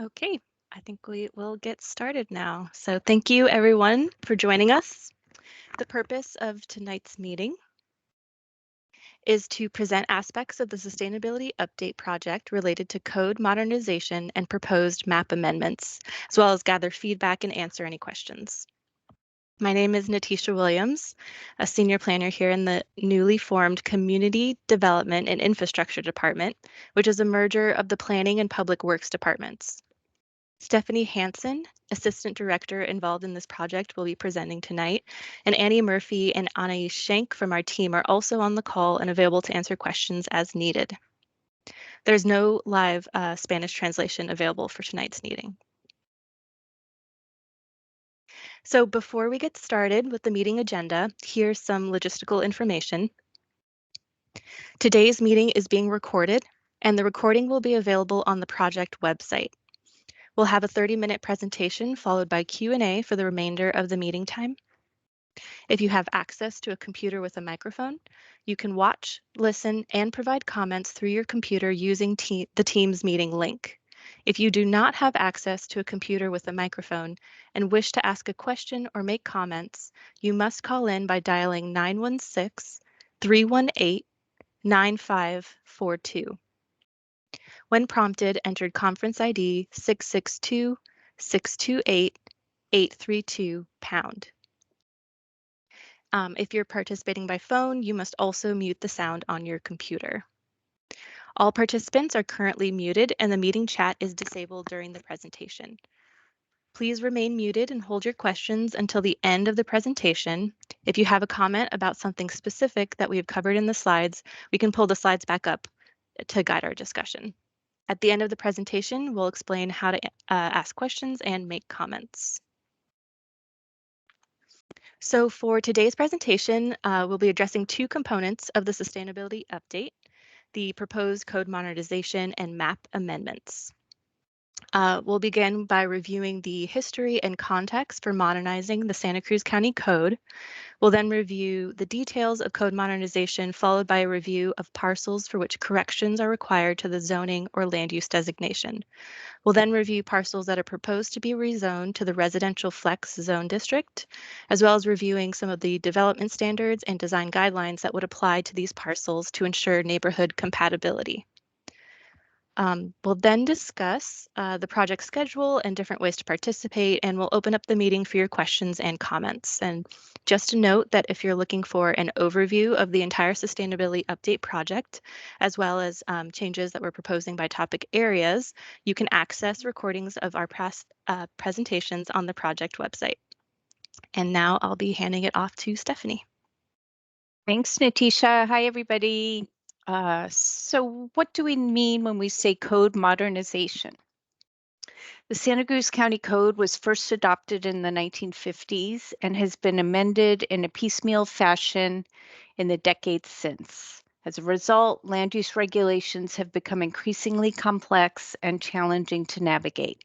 Okay, I think we will get started now. So thank you everyone for joining us. The purpose of tonight's meeting is to present aspects of the Sustainability Update project related to code modernization and proposed map amendments, as well as gather feedback and answer any questions. My name is Natisha Williams, a senior planner here in the newly formed Community Development and Infrastructure Department, which is a merger of the Planning and Public Works departments. Stephanie Hansen, Assistant Director involved in this project, will be presenting tonight, and Annie Murphy and Anais Schenk from our team are also on the call and available to answer questions as needed. There's no live Spanish translation available for tonight's meeting. So before we get started with the meeting agenda, here's some logistical information. Today's meeting is being recorded, and the recording will be available on the project website. We'll have a 30-minute presentation followed by Q&A for the remainder of the meeting time. If you have access to a computer with a microphone, you can watch, listen, and provide comments through your computer using the Teams meeting link. If you do not have access to a computer with a microphone and wish to ask a question or make comments, you must call in by dialing 916-318-9542. When prompted, enter conference ID 662-628-832#. If you're participating by phone, you must also mute the sound on your computer. All participants are currently muted and the meeting chat is disabled during the presentation. Please remain muted and hold your questions until the end of the presentation. If you have a comment about something specific that we have covered in the slides, we can pull the slides back up to guide our discussion. At the end of the presentation, we'll explain how to ask questions and make comments. So for today's presentation, we'll be addressing two components of the sustainability update, the proposed code modernization and map amendments. We'll begin by reviewing the history and context for modernizing the Santa Cruz County Code. We'll then review the details of code modernization, followed by a review of parcels for which corrections are required to the zoning or land use designation. We'll then review parcels that are proposed to be rezoned to the residential flex zone district, as well as reviewing some of the development standards and design guidelines that would apply to these parcels to ensure neighborhood compatibility. We'll then discuss the project schedule and different ways to participate, and we'll open up the meeting for your questions and comments. And just to note that if you're looking for an overview of the entire sustainability update project, as well as changes that we're proposing by topic areas, you can access recordings of our presentations on the project website. And now I'll be handing it off to Stephanie. Thanks, Natisha. Hi, everybody. So what do we mean when we say code modernization? The Santa Cruz County Code was first adopted in the 1950s and has been amended in a piecemeal fashion in the decades since. As a result, land use regulations have become increasingly complex and challenging to navigate.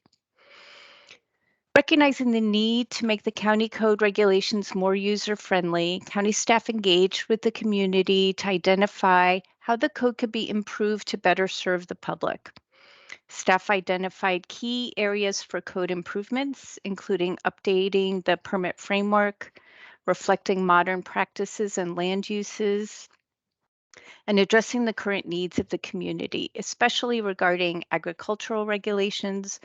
Recognizing the need to make the county code regulations more user-friendly, county staff engaged with the community to identify how the code could be improved to better serve the public. Staff identified key areas for code improvements, including updating the permit framework, reflecting modern practices and land uses, and addressing the current needs of the community, especially regarding agricultural regulations,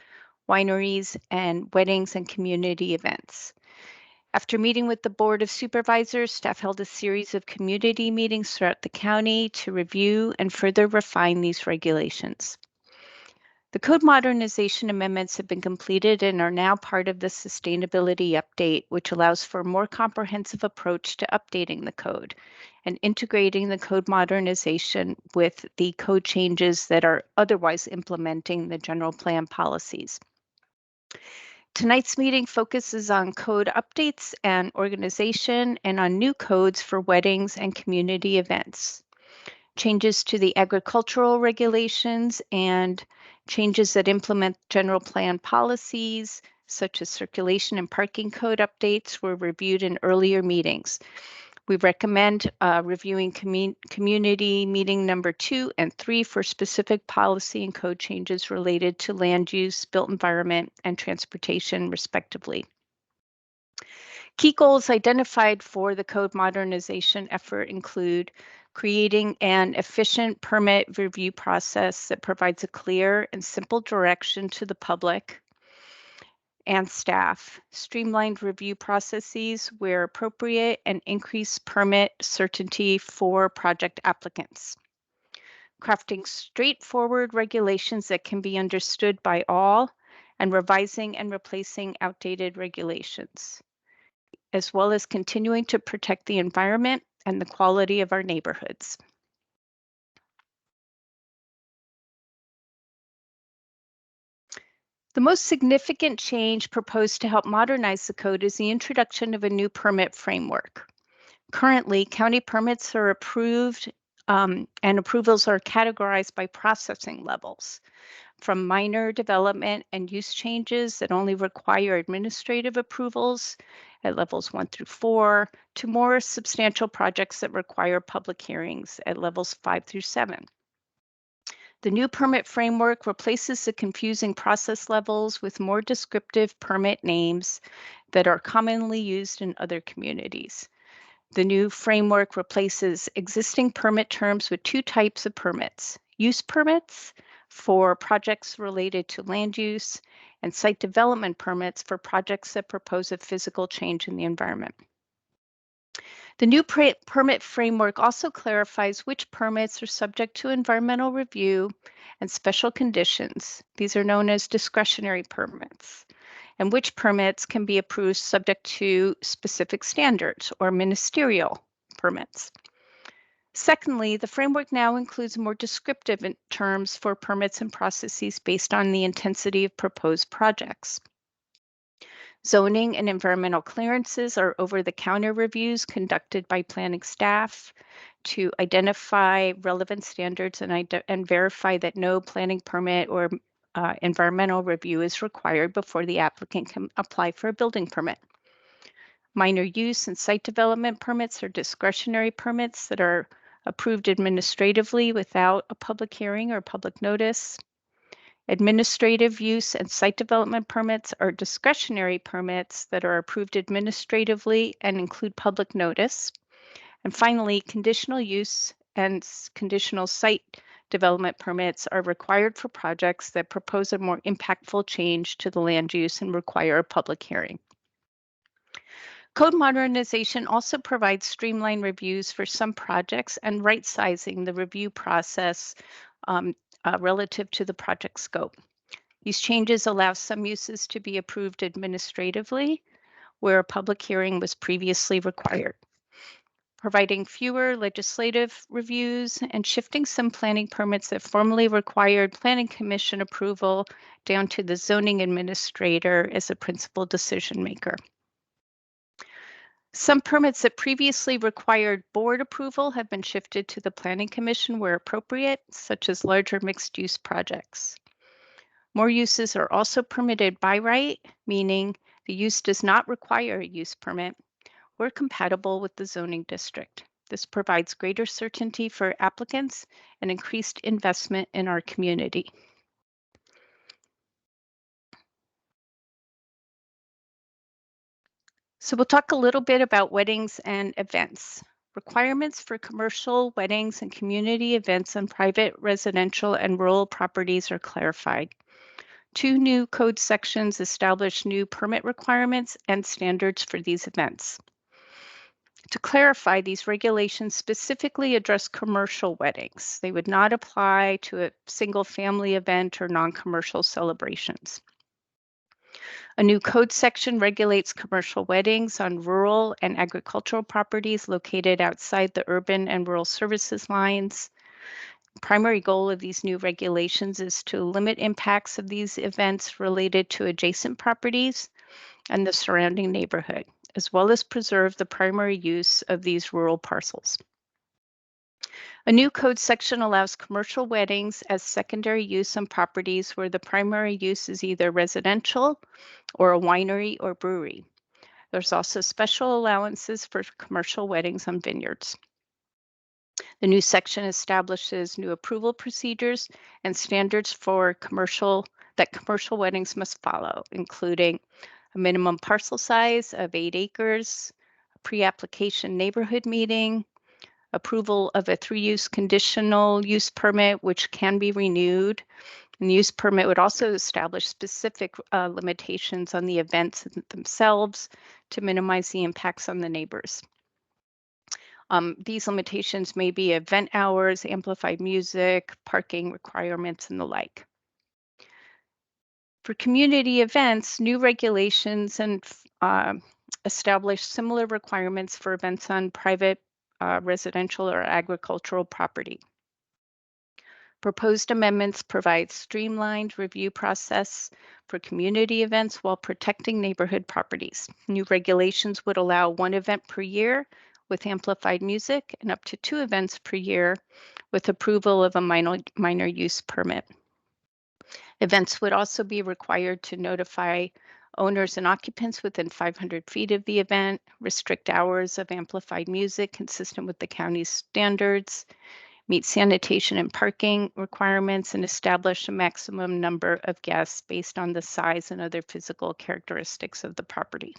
wineries, and weddings and community events. After meeting with the Board of Supervisors, staff held a series of community meetings throughout the county to review and further refine these regulations. The code modernization amendments have been completed and are now part of the sustainability update, which allows for a more comprehensive approach to updating the code and integrating the code modernization with the code changes that are otherwise implementing the general plan policies. Tonight's meeting focuses on code updates and organization and on new codes for weddings and community events, changes to the agricultural regulations, and changes that implement general plan policies, such as circulation and parking code updates, were reviewed in earlier meetings. We recommend reviewing community meeting number 2 and 3 for specific policy and code changes related to land use, built environment, and transportation, respectively. Key goals identified for the code modernization effort include creating an efficient permit review process that provides a clear and simple direction to the public and staff, streamlined review processes where appropriate, and increase permit certainty for project applicants. Crafting straightforward regulations that can be understood by all, and revising and replacing outdated regulations, as well as continuing to protect the environment and the quality of our neighborhoods. The most significant change proposed to help modernize the code is the introduction of a new permit framework. Currently, county permits are approved and approvals are categorized by processing levels, from minor development and use changes that only require administrative approvals at levels 1 through 4, to more substantial projects that require public hearings at levels 5 through 7. The new permit framework replaces the confusing process levels with more descriptive permit names that are commonly used in other communities. The new framework replaces existing permit terms with 2 types of permits: use permits for projects related to land use, and site development permits for projects that propose a physical change in the environment. The new permit framework also clarifies which permits are subject to environmental review and special conditions. These are known as discretionary permits, and which permits can be approved subject to specific standards or ministerial permits. Secondly, the framework now includes more descriptive terms for permits and processes based on the intensity of proposed projects. Zoning and environmental clearances are over-the-counter reviews conducted by planning staff to identify relevant standards and verify that no planning permit or environmental review is required before the applicant can apply for a building permit. Minor use and site development permits are discretionary permits that are approved administratively without a public hearing or public notice. Administrative use and site development permits are discretionary permits that are approved administratively and include public notice. And finally, conditional use and conditional site development permits are required for projects that propose a more impactful change to the land use and require a public hearing. Code modernization also provides streamlined reviews for some projects and right-sizing the review process relative to the project scope. These changes allow some uses to be approved administratively where a public hearing was previously required, providing fewer legislative reviews and shifting some planning permits that formerly required planning commission approval down to the zoning administrator as a principal decision maker. Some permits that previously required board approval have been shifted to the planning commission where appropriate, such as larger mixed-use projects. More uses are also permitted by right, meaning the use does not require a use permit or compatible with the zoning district. This provides greater certainty for applicants and increased investment in our community. So we'll talk a little bit about weddings and events. Requirements for commercial weddings and community events on private, residential, and rural properties are clarified. 2 new code sections establish new permit requirements and standards for these events. To clarify, these regulations specifically address commercial weddings. They would not apply to a single family event or non-commercial celebrations. A new code section regulates commercial weddings on rural and agricultural properties located outside the urban and rural services lines. The primary goal of these new regulations is to limit impacts of these events related to adjacent properties and the surrounding neighborhood, as well as preserve the primary use of these rural parcels. A new code section allows commercial weddings as secondary use on properties where the primary use is either residential or a winery or brewery. There's also special allowances for commercial weddings on vineyards. The new section establishes new approval procedures and standards for commercial weddings must follow, including a minimum parcel size of 8 acres, a pre-application neighborhood meeting, approval of a 3-use conditional use permit, which can be renewed. And the use permit would also establish specific limitations on the events themselves to minimize the impacts on the neighbors. These limitations may be event hours, amplified music, parking requirements, and the like. For community events, new regulations and establish similar requirements for events on private, residential, or agricultural property. Proposed amendments provide streamlined review process for community events while protecting neighborhood properties. New regulations would allow 1 event per year with amplified music and up to 2 events per year with approval of a minor use permit. Events would also be required to notify owners and occupants within 500 feet of the event, restrict hours of amplified music consistent with the county's standards, meet sanitation and parking requirements, and establish a maximum number of guests based on the size and other physical characteristics of the property.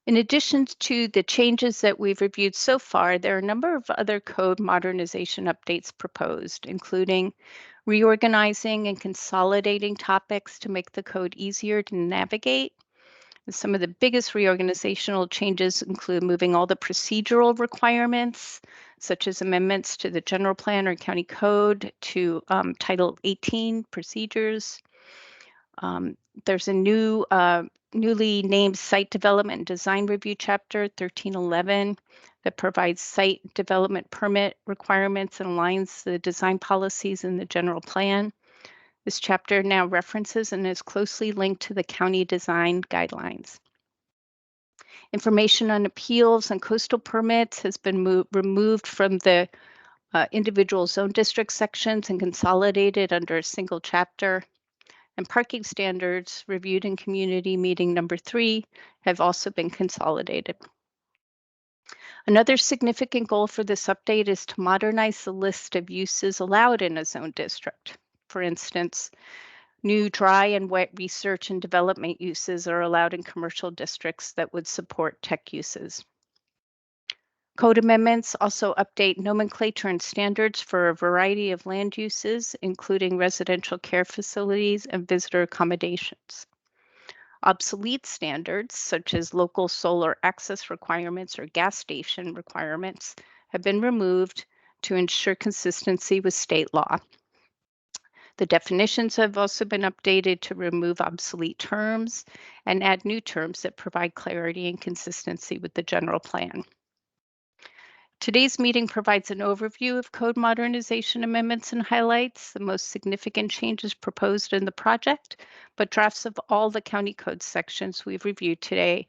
In addition to the changes that we've reviewed so far, there are a number of other code modernization updates proposed, including reorganizing and consolidating topics to make the code easier to navigate. Some of the biggest reorganizational changes include moving all the procedural requirements, such as amendments to the general plan or county code, to Title 18 procedures. There's a newly named Site Development and Design Review Chapter 1311 that provides site development permit requirements and aligns the design policies in the general plan. This chapter now references and is closely linked to the county design guidelines. Information on appeals and coastal permits has been removed from the individual zone district sections and consolidated under a single chapter. And parking standards reviewed in community meeting number 3 have also been consolidated. Another significant goal for this update is to modernize the list of uses allowed in a zone district. For instance, new dry and wet research and development uses are allowed in commercial districts that would support tech uses. Code amendments also update nomenclature and standards for a variety of land uses, including residential care facilities and visitor accommodations. Obsolete standards, such as local solar access requirements or gas station requirements, have been removed to ensure consistency with state law. The definitions have also been updated to remove obsolete terms and add new terms that provide clarity and consistency with the general plan. Today's meeting provides an overview of code modernization amendments and highlights the most significant changes proposed in the project, but drafts of all the county code sections we've reviewed today,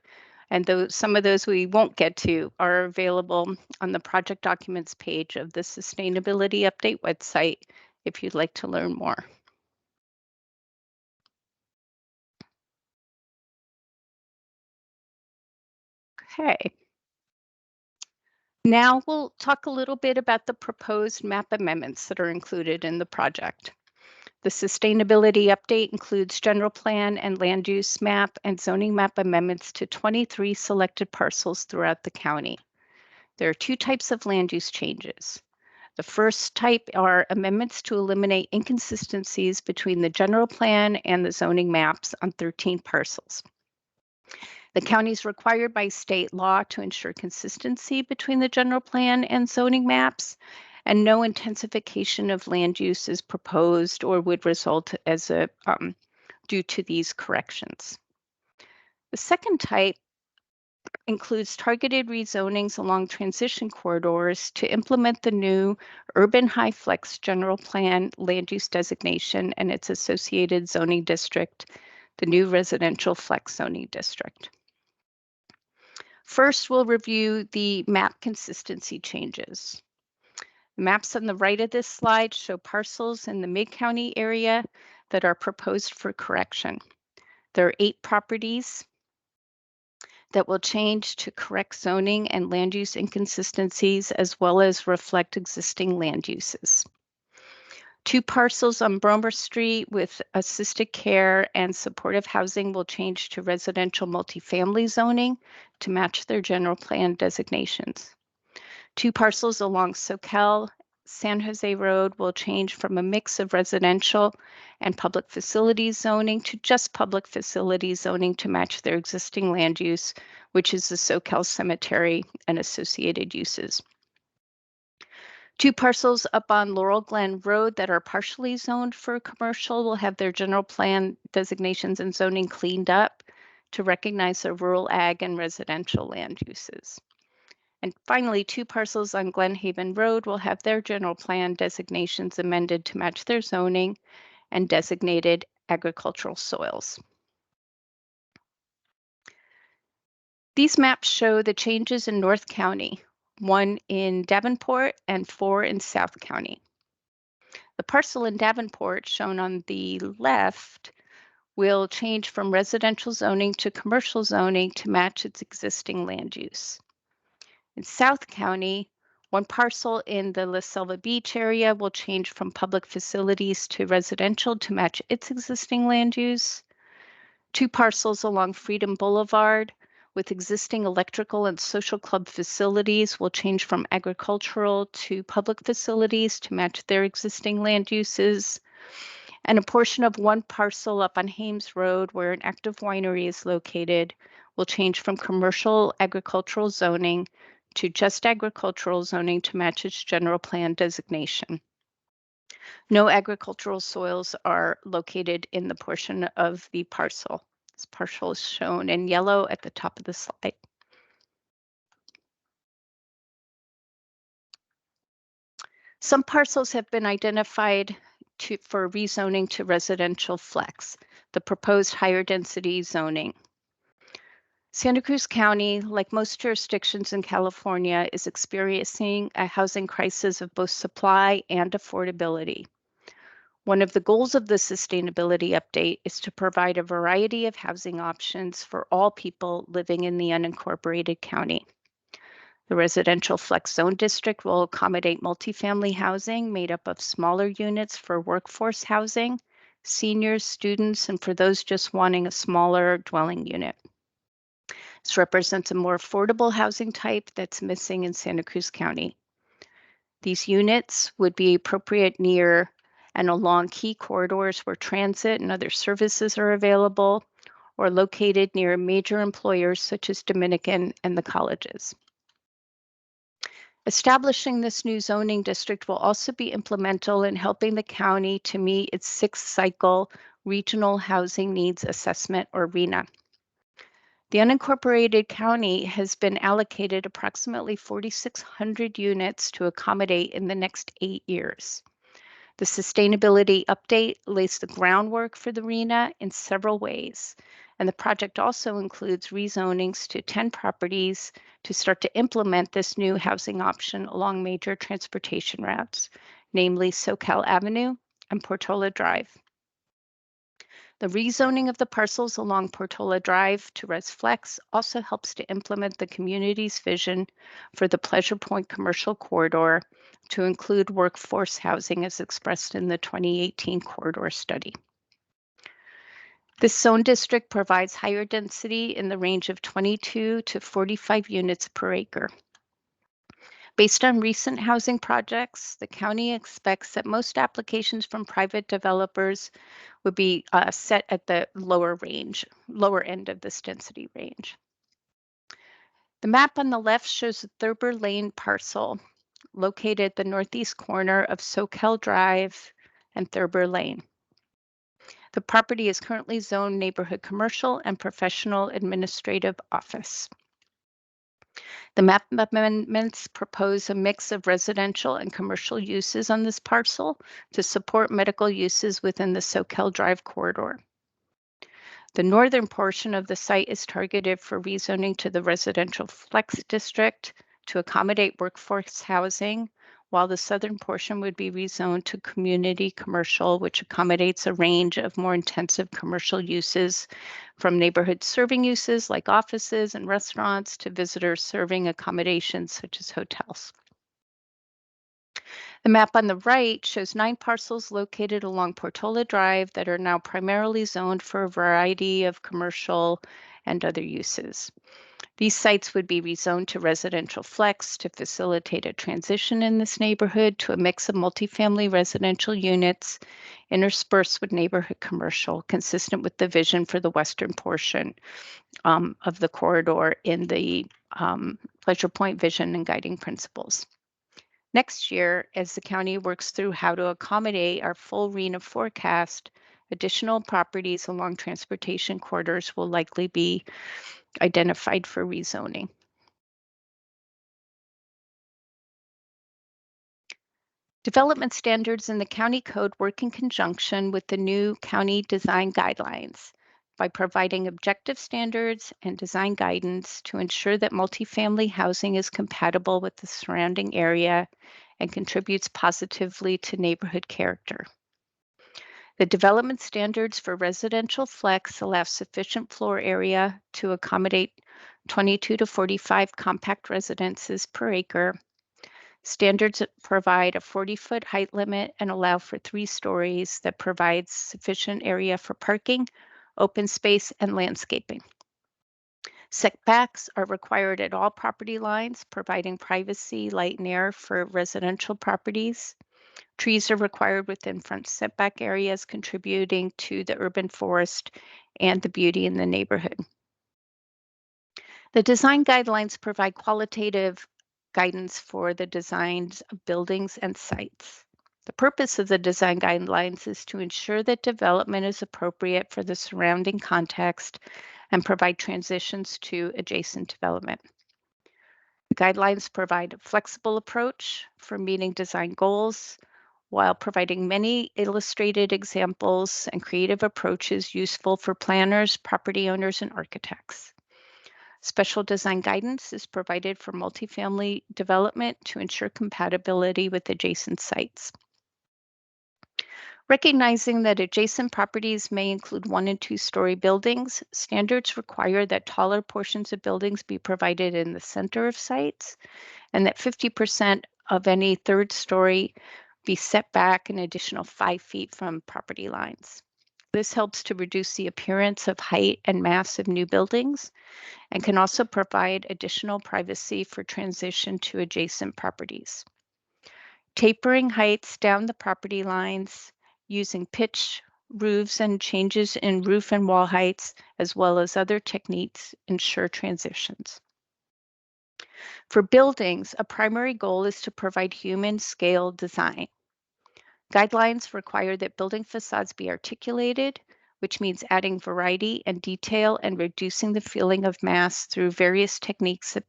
and some of those we won't get to, are available on the project documents page of the Sustainability Update website if you'd like to learn more. Okay. Now we'll talk a little bit about the proposed map amendments that are included in the project. The sustainability update includes general plan and land use map and zoning map amendments to 23 selected parcels throughout the county. There are 2 types of land use changes. The first type are amendments to eliminate inconsistencies between the general plan and the zoning maps on 13 parcels. The county is required by state law to ensure consistency between the general plan and zoning maps, and no intensification of land use is proposed or would result as due to these corrections. The second type includes targeted rezonings along transition corridors to implement the new urban high flex general plan land use designation and its associated zoning district, the new residential flex zoning district. First, we'll review the map consistency changes. The maps on the right of this slide show parcels in the Mid-County area that are proposed for correction. There are 8 properties that will change to correct zoning and land use inconsistencies, as well as reflect existing land uses. 2 parcels on Bromer Street with assisted care and supportive housing will change to residential multifamily zoning to match their general plan designations. 2 parcels along Soquel San Jose Road will change from a mix of residential and public facilities zoning to just public facilities zoning to match their existing land use, which is the Soquel Cemetery and associated uses. 2 parcels up on Laurel Glen Road that are partially zoned for commercial will have their general plan designations and zoning cleaned up to recognize the rural ag and residential land uses. And finally, 2 parcels on Glen Haven Road will have their general plan designations amended to match their zoning and designated agricultural soils. These maps show the changes in North County, 1 in Davenport and 4 in South County. The parcel in Davenport, shown on the left, will change from residential zoning to commercial zoning to match its existing land use. In South County, 1 parcel in the La Selva Beach area will change from public facilities to residential to match its existing land use. 2 parcels along Freedom Boulevard with existing electrical and social club facilities will change from agricultural to public facilities to match their existing land uses. And a portion of 1 parcel up on Hames Road, where an active winery is located, will change from commercial agricultural zoning to just agricultural zoning to match its general plan designation. No agricultural soils are located in the portion of the parcel. This parcel is shown in yellow at the top of the slide. Some parcels have been identified for rezoning to residential flex, the proposed higher density zoning. Santa Cruz County, like most jurisdictions in California, is experiencing a housing crisis of both supply and affordability. One of the goals of the sustainability update is to provide a variety of housing options for all people living in the unincorporated county. The residential flex zone district will accommodate multifamily housing made up of smaller units for workforce housing, seniors, students, and for those just wanting a smaller dwelling unit. This represents a more affordable housing type that's missing in Santa Cruz County. These units would be appropriate near and along key corridors where transit and other services are available, or located near major employers such as Dominican and the colleges. Establishing this new zoning district will also be instrumental in helping the county to meet its 6th cycle Regional Housing Needs Assessment, or RHNA. The unincorporated county has been allocated approximately 4,600 units to accommodate in the next 8 years. The sustainability update lays the groundwork for the RHNA in several ways, and the project also includes rezonings to 10 properties to start to implement this new housing option along major transportation routes, namely Soquel Avenue and Portola Drive. The rezoning of the parcels along Portola Drive to Res Flex also helps to implement the community's vision for the Pleasure Point commercial corridor to include workforce housing as expressed in the 2018 corridor study. This zone district provides higher density in the range of 22 to 45 units per acre. Based on recent housing projects, the county expects that most applications from private developers would be set at the lower end of this density range. The map on the left shows the Thurber Lane parcel located at the northeast corner of Soquel Drive and Thurber Lane. The property is currently zoned neighborhood commercial and professional administrative office. The map amendments propose a mix of residential and commercial uses on this parcel to support medical uses within the Soquel Drive corridor. The northern portion of the site is targeted for rezoning to the residential flex district to accommodate workforce housing, while the southern portion would be rezoned to community commercial, which accommodates a range of more intensive commercial uses, from neighborhood serving uses like offices and restaurants to visitor serving accommodations such as hotels. The map on the right shows 9 parcels located along Portola Drive that are now primarily zoned for a variety of commercial and other uses. These sites would be rezoned to residential flex to facilitate a transition in this neighborhood to a mix of multifamily residential units interspersed with neighborhood commercial, consistent with the vision for the western portion of the corridor in the Pleasure Point vision and guiding principles. Next year, as the county works through how to accommodate our full RHNA forecast, additional properties along transportation corridors will likely be identified for rezoning. Development standards in the county code work in conjunction with the new county design guidelines by providing objective standards and design guidance to ensure that multifamily housing is compatible with the surrounding area and contributes positively to neighborhood character. The development standards for residential flex allow sufficient floor area to accommodate 22 to 45 compact residences per acre. Standards provide a 40-foot height limit and allow for 3 stories that provides sufficient area for parking, open space, and landscaping. Setbacks are required at all property lines, providing privacy, light, and air for residential properties. Trees are required within front setback areas, contributing to the urban forest and the beauty in the neighborhood. The design guidelines provide qualitative guidance for the designs of buildings and sites. The purpose of the design guidelines is to ensure that development is appropriate for the surrounding context and provide transitions to adjacent development. The guidelines provide a flexible approach for meeting design goals while providing many illustrated examples and creative approaches useful for planners, property owners, and architects. Special design guidance is provided for multifamily development to ensure compatibility with adjacent sites. Recognizing that adjacent properties may include 1- and 2-story buildings, standards require that taller portions of buildings be provided in the center of sites and that 50% of any 3rd story be set back an additional 5 feet from property lines. This helps to reduce the appearance of height and mass of new buildings and can also provide additional privacy for transition to adjacent properties. Tapering heights down the property lines using pitch roofs and changes in roof and wall heights, as well as other techniques, ensure transitions. For buildings, a primary goal is to provide human scale design. Guidelines require that building facades be articulated, which means adding variety and detail and reducing the feeling of mass through various techniques that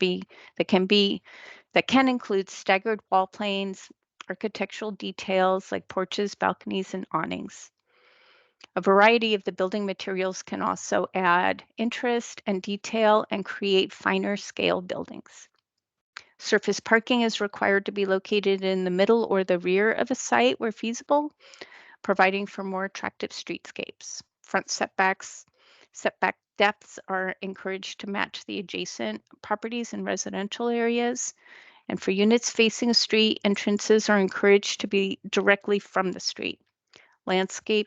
can include staggered wall planes, architectural details like porches, balconies, and awnings. A variety of the building materials can also add interest and detail and create finer scale buildings. Surface parking is required to be located in the middle or the rear of a site where feasible, providing for more attractive streetscapes. Front setback depths are encouraged to match the adjacent properties in residential areas. And for units facing a street, entrances are encouraged to be directly from the street. Landscaping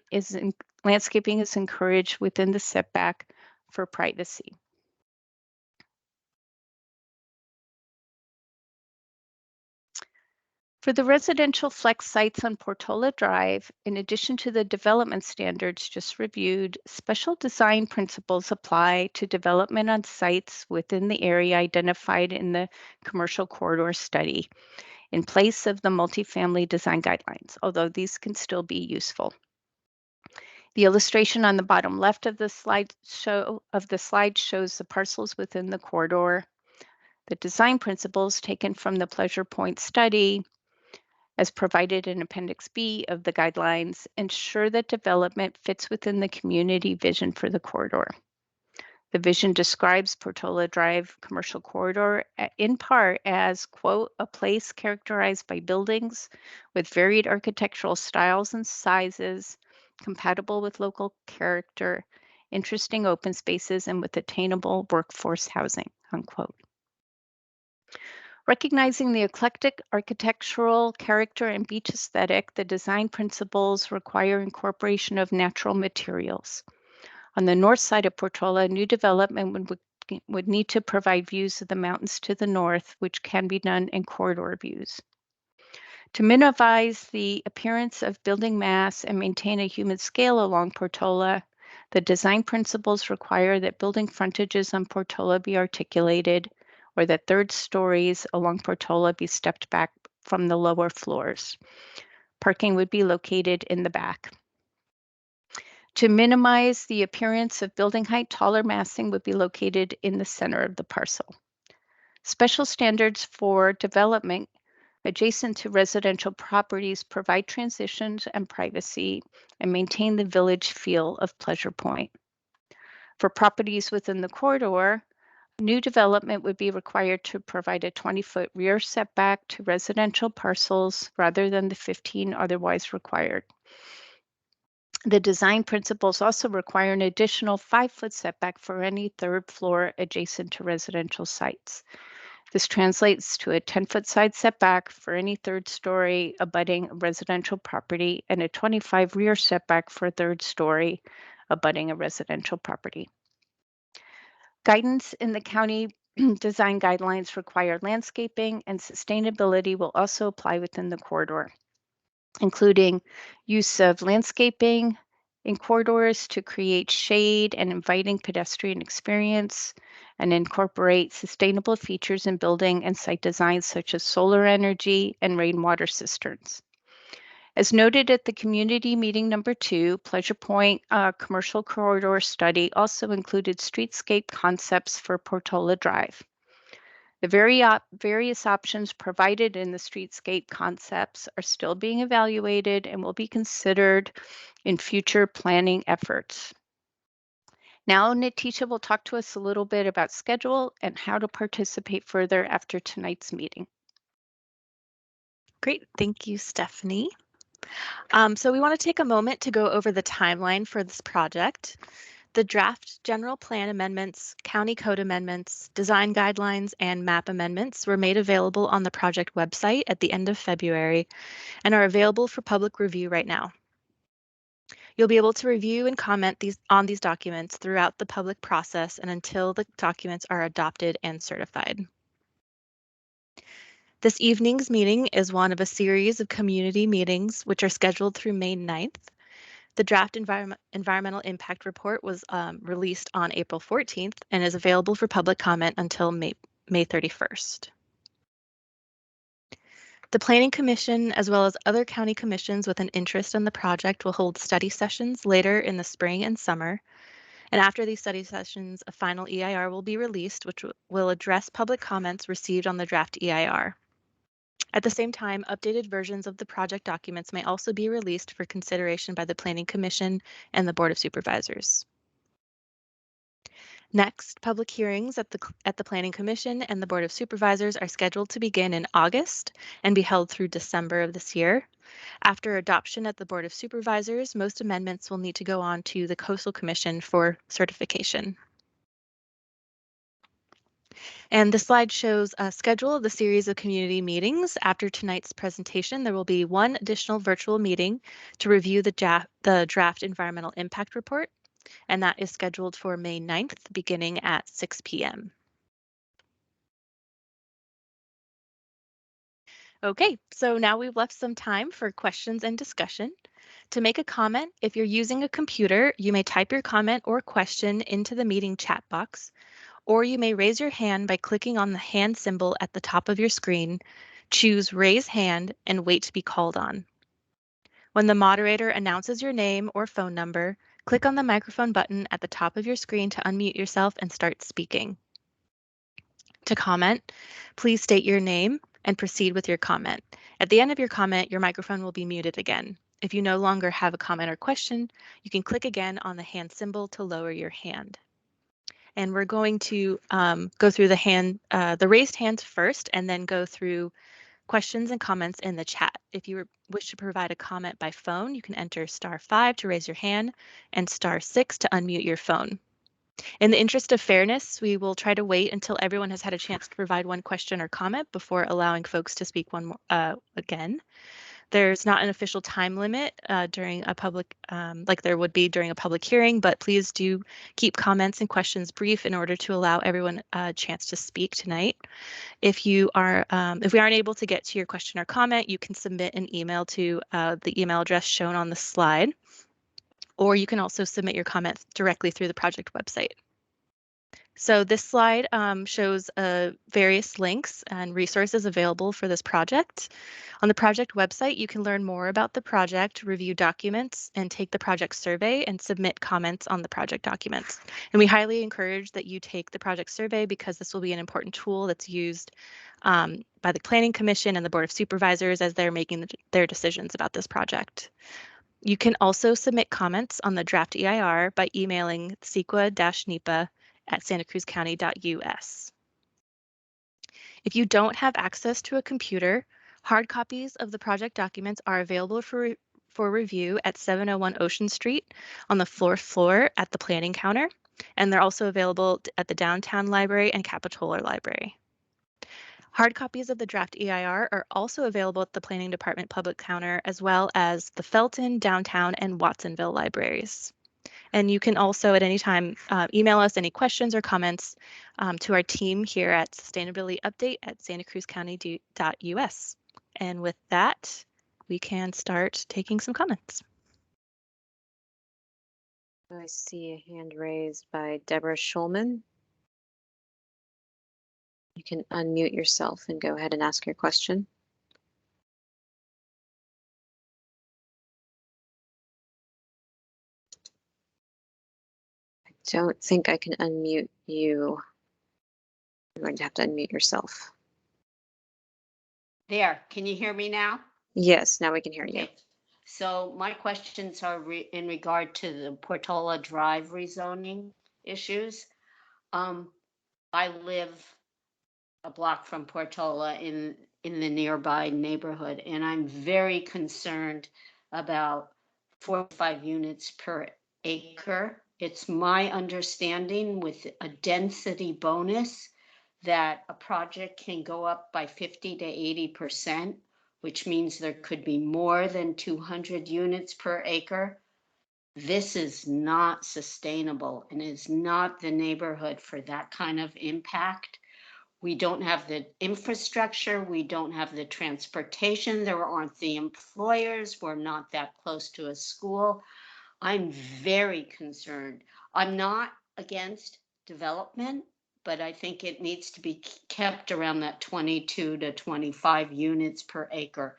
is encouraged within the setback for privacy. For the residential flex sites on Portola Drive, in addition to the development standards just reviewed, special design principles apply to development on sites within the area identified in the commercial corridor study, in place of the multifamily design guidelines, although these can still be useful. The illustration on the bottom left of the slide shows the parcels within the corridor. The design principles taken from the Pleasure Point study, as provided in Appendix B of the guidelines, ensure that development fits within the community vision for the corridor. The vision describes Portola Drive Commercial Corridor in part as, quote, a place characterized by buildings with varied architectural styles and sizes, compatible with local character, interesting open spaces, and with attainable workforce housing, unquote. Recognizing the eclectic architectural character and beach aesthetic, the design principles require incorporation of natural materials. On the north side of Portola, new development would need to provide views of the mountains to the north, which can be done in corridor views. To minimize the appearance of building mass and maintain a human scale along Portola, the design principles require that building frontages on Portola be articulated, or that third stories along Portola be stepped back from the lower floors. Parking would be located in the back. To minimize the appearance of building height, taller massing would be located in the center of the parcel. Special standards for development adjacent to residential properties provide transitions and privacy and maintain the village feel of Pleasure Point. For properties within the corridor, new development would be required to provide a 20-foot rear setback to residential parcels rather than the 15 otherwise required. The design principles also require an additional 5-foot setback for any third floor adjacent to residential sites. This translates to a 10-foot side setback for any third story abutting a residential property and a 25 rear setback for a third story abutting a residential property. Guidance in the county design guidelines require landscaping, and sustainability will also apply within the corridor, including use of landscaping in corridors to create shade and inviting pedestrian experience, and incorporate sustainable features in building and site designs such as solar energy and rainwater cisterns. As noted at the community meeting number 2, Pleasure Point Commercial Corridor Study also included streetscape concepts for Portola Drive. The various options provided in the streetscape concepts are still being evaluated and will be considered in future planning efforts. Now, Natisha will talk to us a little bit about schedule and how to participate further after tonight's meeting. Great, thank you, Stephanie. So we want to take a moment to go over the timeline for this project. The draft general plan amendments, county code amendments, design guidelines, and map amendments were made available on the project website at the end of February and are available for public review right now. You'll be able to review and comment on these documents throughout the public process and until the documents are adopted and certified. This evening's meeting is one of a series of community meetings which are scheduled through May 9th. The draft environmental impact report was released on April 14th and is available for public comment until May 31st. The Planning Commission, as well as other county commissions with an interest in the project, will hold study sessions later in the spring and summer. And after these study sessions, a final EIR will be released, which will address public comments received on the draft EIR. At the same time, updated versions of the project documents may also be released for consideration by the Planning Commission and the Board of Supervisors. Next, public hearings at the Planning Commission and the Board of Supervisors are scheduled to begin in August and be held through December of this year. After adoption at the Board of Supervisors, most amendments will need to go on to the Coastal Commission for certification. And the slide shows a schedule of the series of community meetings. After tonight's presentation, there will be one additional virtual meeting to review the draft environmental impact report, and that is scheduled for May 9th, beginning at 6 p.m. Okay, so now we've left some time for questions and discussion. To make a comment, if you're using a computer, you may type your comment or question into the meeting chat box, or you may raise your hand by clicking on the hand symbol at the top of your screen, choose Raise Hand, and wait to be called on. When the moderator announces your name or phone number, click on the microphone button at the top of your screen to unmute yourself and start speaking. To comment, please state your name and proceed with your comment. At the end of your comment, your microphone will be muted again. If you no longer have a comment or question, you can click again on the hand symbol to lower your hand. And we're going to go through the raised hands first, and then go through questions and comments in the chat. If you wish to provide a comment by phone, you can enter *5 to raise your hand and *6 to unmute your phone. In the interest of fairness, we will try to wait until everyone has had a chance to provide one question or comment before allowing folks to speak one more again. There's not an official time limit during a public, like there would be during a public hearing, but please do keep comments and questions brief in order to allow everyone a chance to speak tonight. If we aren't able to get to your question or comment, you can submit an email to the email address shown on the slide, or you can also submit your comments directly through the project website. So this slide shows various links and resources available for this project. On the project website, you can learn more about the project, review documents, and take the project survey and submit comments on the project documents. And we highly encourage that you take the project survey because this will be an important tool that's used by the Planning Commission and the Board of Supervisors as they're making their decisions about this project. You can also submit comments on the draft EIR by emailing sequa-nepa@santacruzcounty.us. If you don't have access to a computer, hard copies of the project documents are available for review at 701 Ocean Street on the fourth floor at the planning counter, and they're also available at the Downtown Library and Capitola Library. Hard copies of the draft EIR are also available at the Planning Department Public Counter, as well as the Felton, Downtown, and Watsonville libraries. And you can also at any time email us any questions or comments to our team here at sustainabilityupdate@santacruzcounty.us. And with that, we can start taking some comments. I see a hand raised by Deborah Schulman. You can unmute yourself and go ahead and ask your question. I don't think I can unmute you. You're going to have to unmute yourself. There, can you hear me now? Yes, now we can hear you. Okay. So my questions are in regard to the Portola Drive rezoning issues. I live a block from Portola in the nearby neighborhood, and I'm very concerned about 45 units per acre. It's my understanding with a density bonus that a project can go up by 50 to 80%, which means there could be more than 200 units per acre. This is not sustainable and is not the neighborhood for that kind of impact. We don't have the infrastructure, we don't have the transportation, there aren't the employers, we're not that close to a school. I'm very concerned. I'm not against development, but I think it needs to be kept around that 22 to 25 units per acre,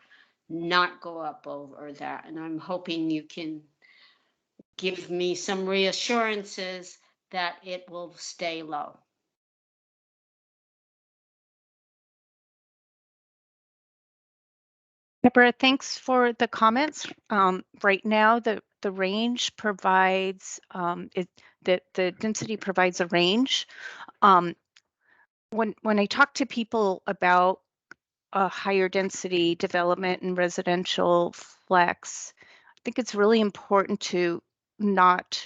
not go up over that. And I'm hoping you can give me some reassurances that it will stay low. Deborah, thanks for the comments. Right now, the range provides the density provides a range. When I talk to people about a higher density development and residential flex, I think it's really important to not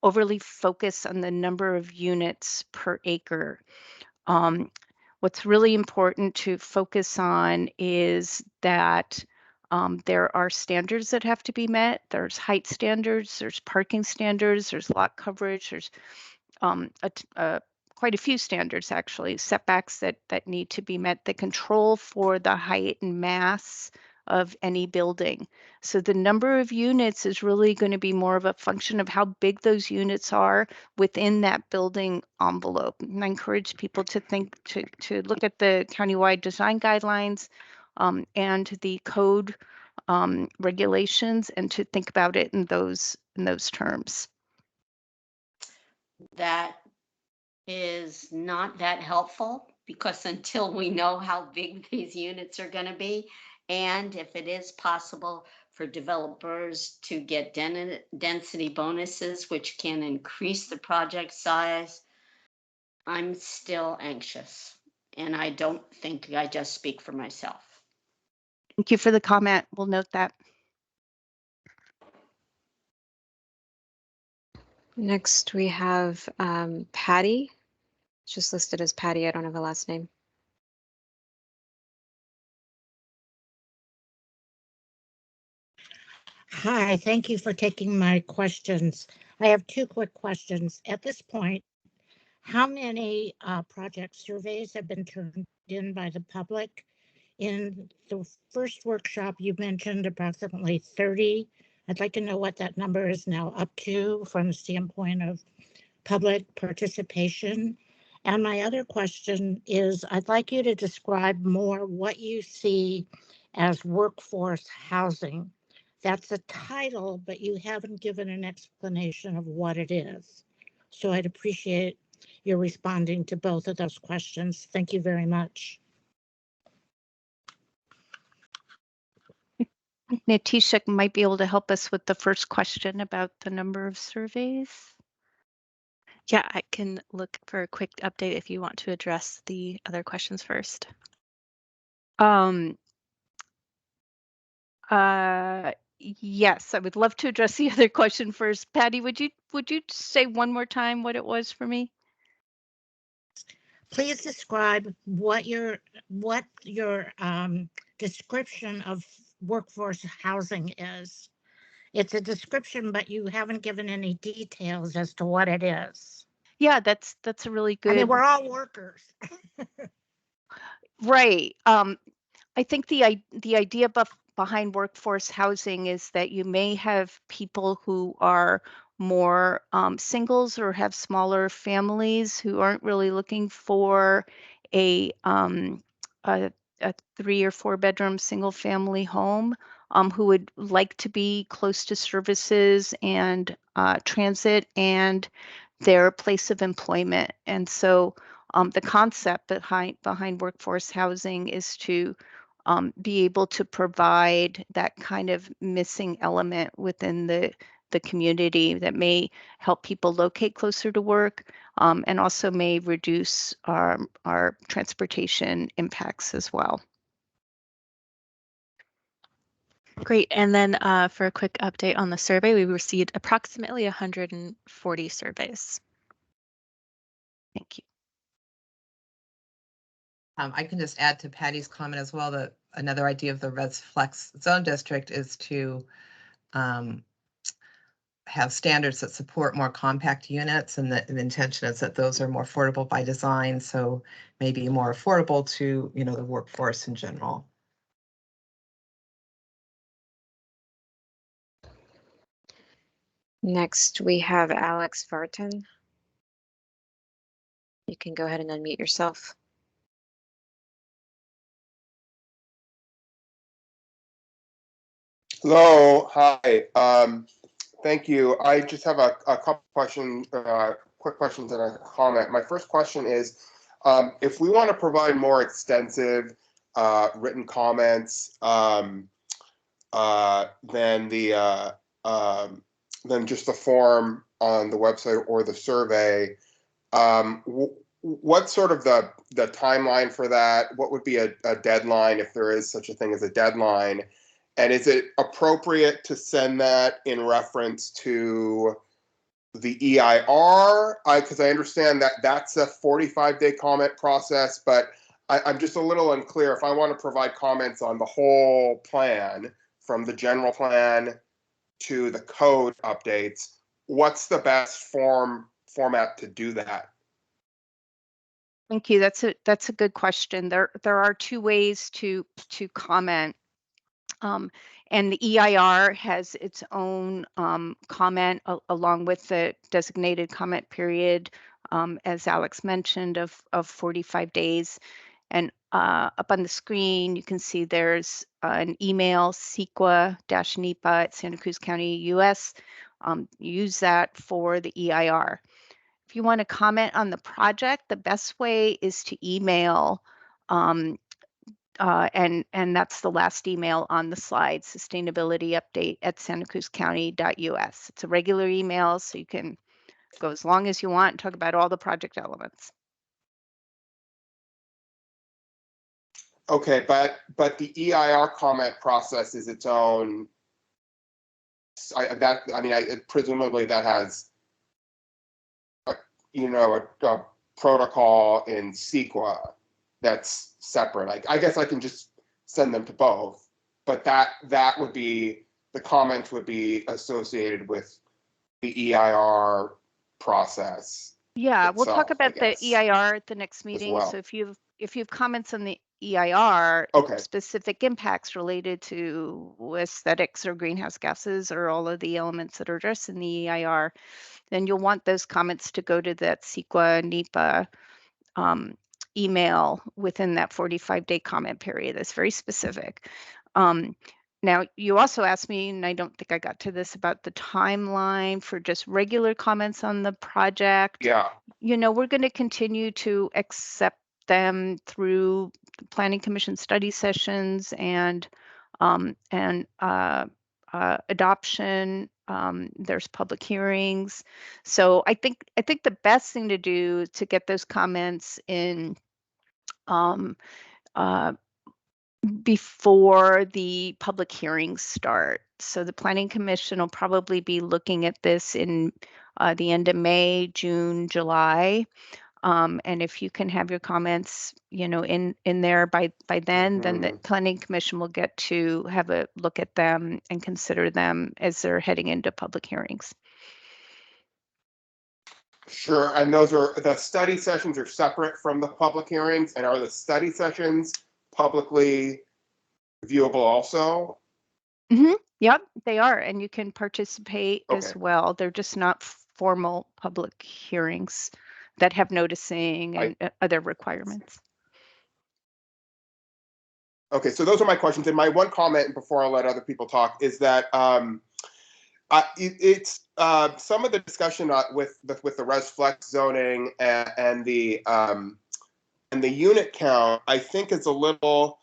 overly focus on the number of units per acre. What's really important to focus on is that there are standards that have to be met. There's height standards, there's parking standards, there's lot coverage, there's quite a few standards actually, setbacks that need to be met, the control for the height and mass of any building. So the number of units is really going to be more of a function of how big those units are within that building envelope. And I encourage people to think to look at the countywide design guidelines and the code regulations, and to think about it in those terms. That is not that helpful, because until we know how big these units are going to be, and if it is possible for developers to get density bonuses, which can increase the project size, I'm still anxious, and I don't think I just speak for myself. Thank you for the comment. We'll note that. Next, we have Patty. It's just listed as Patty. I don't have a last name. Hi, thank you for taking my questions. I have two quick questions. At this point, how many project surveys have been turned in by the public? In the first workshop, you mentioned approximately 30. I'd like to know what that number is now up to from the standpoint of public participation. And my other question is, I'd like you to describe more what you see as workforce housing. That's a title, but you haven't given an explanation of what it is. So I'd appreciate your responding to both of those questions. Thank you very much. Natisha might be able to help us with the first question about the number of surveys. Yeah, I can look for a quick update if you want to address the other questions first. Yes, I would love to address the other question first. Patty, would you say one more time what it was for me? Please describe what your description of workforce housing is. It's a description, but you haven't given any details as to what it is. Yeah, that's a really good. I mean, we're all workers. Right. I think the idea behind workforce housing is that you may have people who are more singles or have smaller families who aren't really looking for a 3 or 4 bedroom single family home, who would like to be close to services and transit and their place of employment. And so the concept behind workforce housing is to be able to provide that kind of missing element within the community that may help people locate closer to work, and also may reduce our transportation impacts as well. Great. And then for a quick update on the survey, we received approximately 140 surveys. Thank you. I can just add to Patty's comment as well that another idea of the Res Flex Zone District is to have standards that support more compact units, and the intention is that those are more affordable by design, so maybe more affordable to, you know, the workforce in general. Next, we have Alex Vartan. You can go ahead and unmute yourself. Hello, hi. Thank you. I just have a couple questions, quick questions and a comment. My first question is, if we want to provide more extensive written comments than just the form on the website or the survey, what's sort of the timeline for that? What would be a deadline, if there is such a thing as a deadline? And is it appropriate to send that in reference to the EIR? Because I understand that that's a 45-day comment process, but I'm just a little unclear. If I want to provide comments on the whole plan, from the general plan to the code updates, what's the best format to do that? Thank you. That's a good question. There are two ways to comment. And the EIR has its own comment along with the designated comment period, as Alex mentioned, of 45 days. And up on the screen, you can see there's an email, CEQA-NEPA at Santa Cruz County, US. Use that for the EIR. If you want to comment on the project, the best way is to email, and that's the last email on the slide, sustainabilityupdate@santacruzcounty.us. It's a regular email, so you can go as long as you want and talk about all the project elements. Okay, but the EIR comment process is its own. Presumably that has, a protocol in CEQA that's separate. I guess I can just send them to both, but that would be, the comments would be associated with the EIR process. Yeah, we'll talk itself, I about the guess, EIR at the next meeting. well. So if you have comments on the EIR, Okay. specific impacts related to aesthetics or greenhouse gases or all of the elements that are addressed in the EIR, then you'll want those comments to go to that CEQA NEPA email within that 45-day comment period. That's very specific. Now, you also asked me, and I don't think I got to this, about the timeline for just regular comments on the project. Yeah. We're going to continue to accept them through the Planning Commission study sessions and adoption. There's public hearings. So I think the best thing to do is to get those comments in before the public hearings start. So the Planning Commission will probably be looking at this in the end of May, June, July. And if you can have your comments, in there by then, then the Planning Commission will get to have a look at them and consider them as they're heading into public hearings. Sure, and the study sessions are separate from the public hearings, and are the study sessions publicly viewable also? Mm-hmm. Yep, they are, and you can participate as Okay. well. They're just not formal public hearings that have noticing and other requirements. Okay, so those are my questions. And my one comment before I let other people talk is that it's some of the discussion with the res flex zoning and the unit count, I think is a little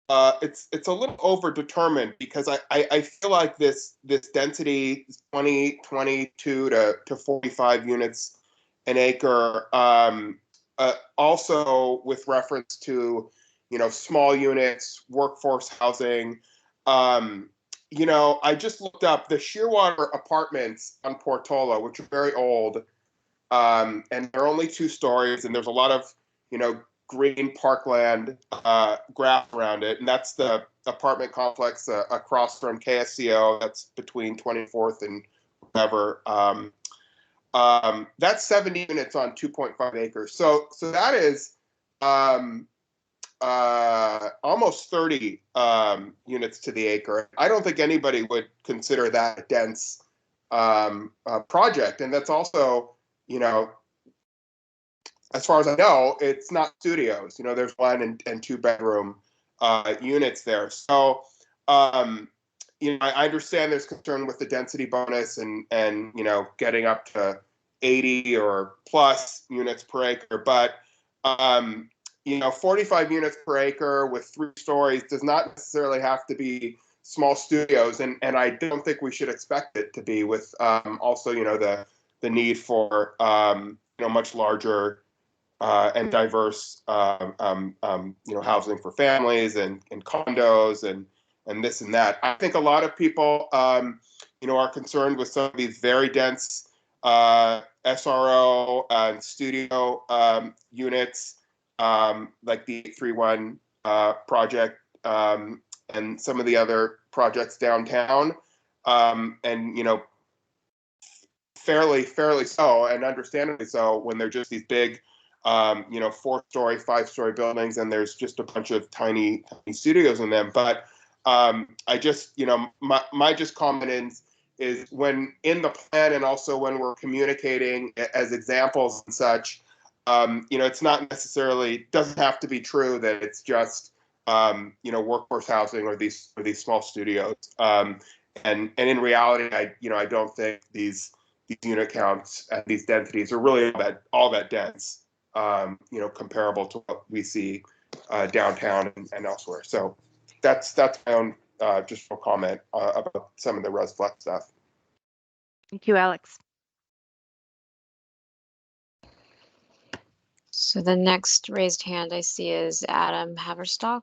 it's a little overdetermined, because I feel like this density 22 to 45 units an acre, also with reference to small units, workforce housing. I just looked up the Shearwater apartments on Portola, which are very old, and they're only 2 stories, and there's a lot of green parkland grass around it, and that's the apartment complex across from KSCO. That's between 24th and whatever. That's 70 units on 2.5 acres. So that is almost 30 units to the acre. I don't think anybody would consider that a dense project, and that's also, as far as I know, it's not studios. There's 1 and 2 bedroom units there. So, I understand there's concern with the density bonus and getting up to 80 or plus units per acre. But, 45 units per acre with 3 stories does not necessarily have to be small studios. And I don't think we should expect it to be, with also, the need for, much larger and diverse, housing for families and condos and this and that. I think a lot of people, are concerned with some of these very dense SRO and studio units, like the 831 project and some of the other projects downtown, and fairly so, and understandably so, when they're just these big 4-story, 5-story buildings, and there's just a bunch of tiny studios in them. But I just, my just comment is when in the plan, and also when we're communicating as examples and such, it's not necessarily, doesn't have to be true that it's just workforce housing or these small studios. And in reality, I don't think these unit counts and these densities are really all that dense. Comparable to what we see downtown and elsewhere. So that's my own just a comment about some of the res flex stuff. Thank you, Alex. So the next raised hand I see is Adam Haverstock.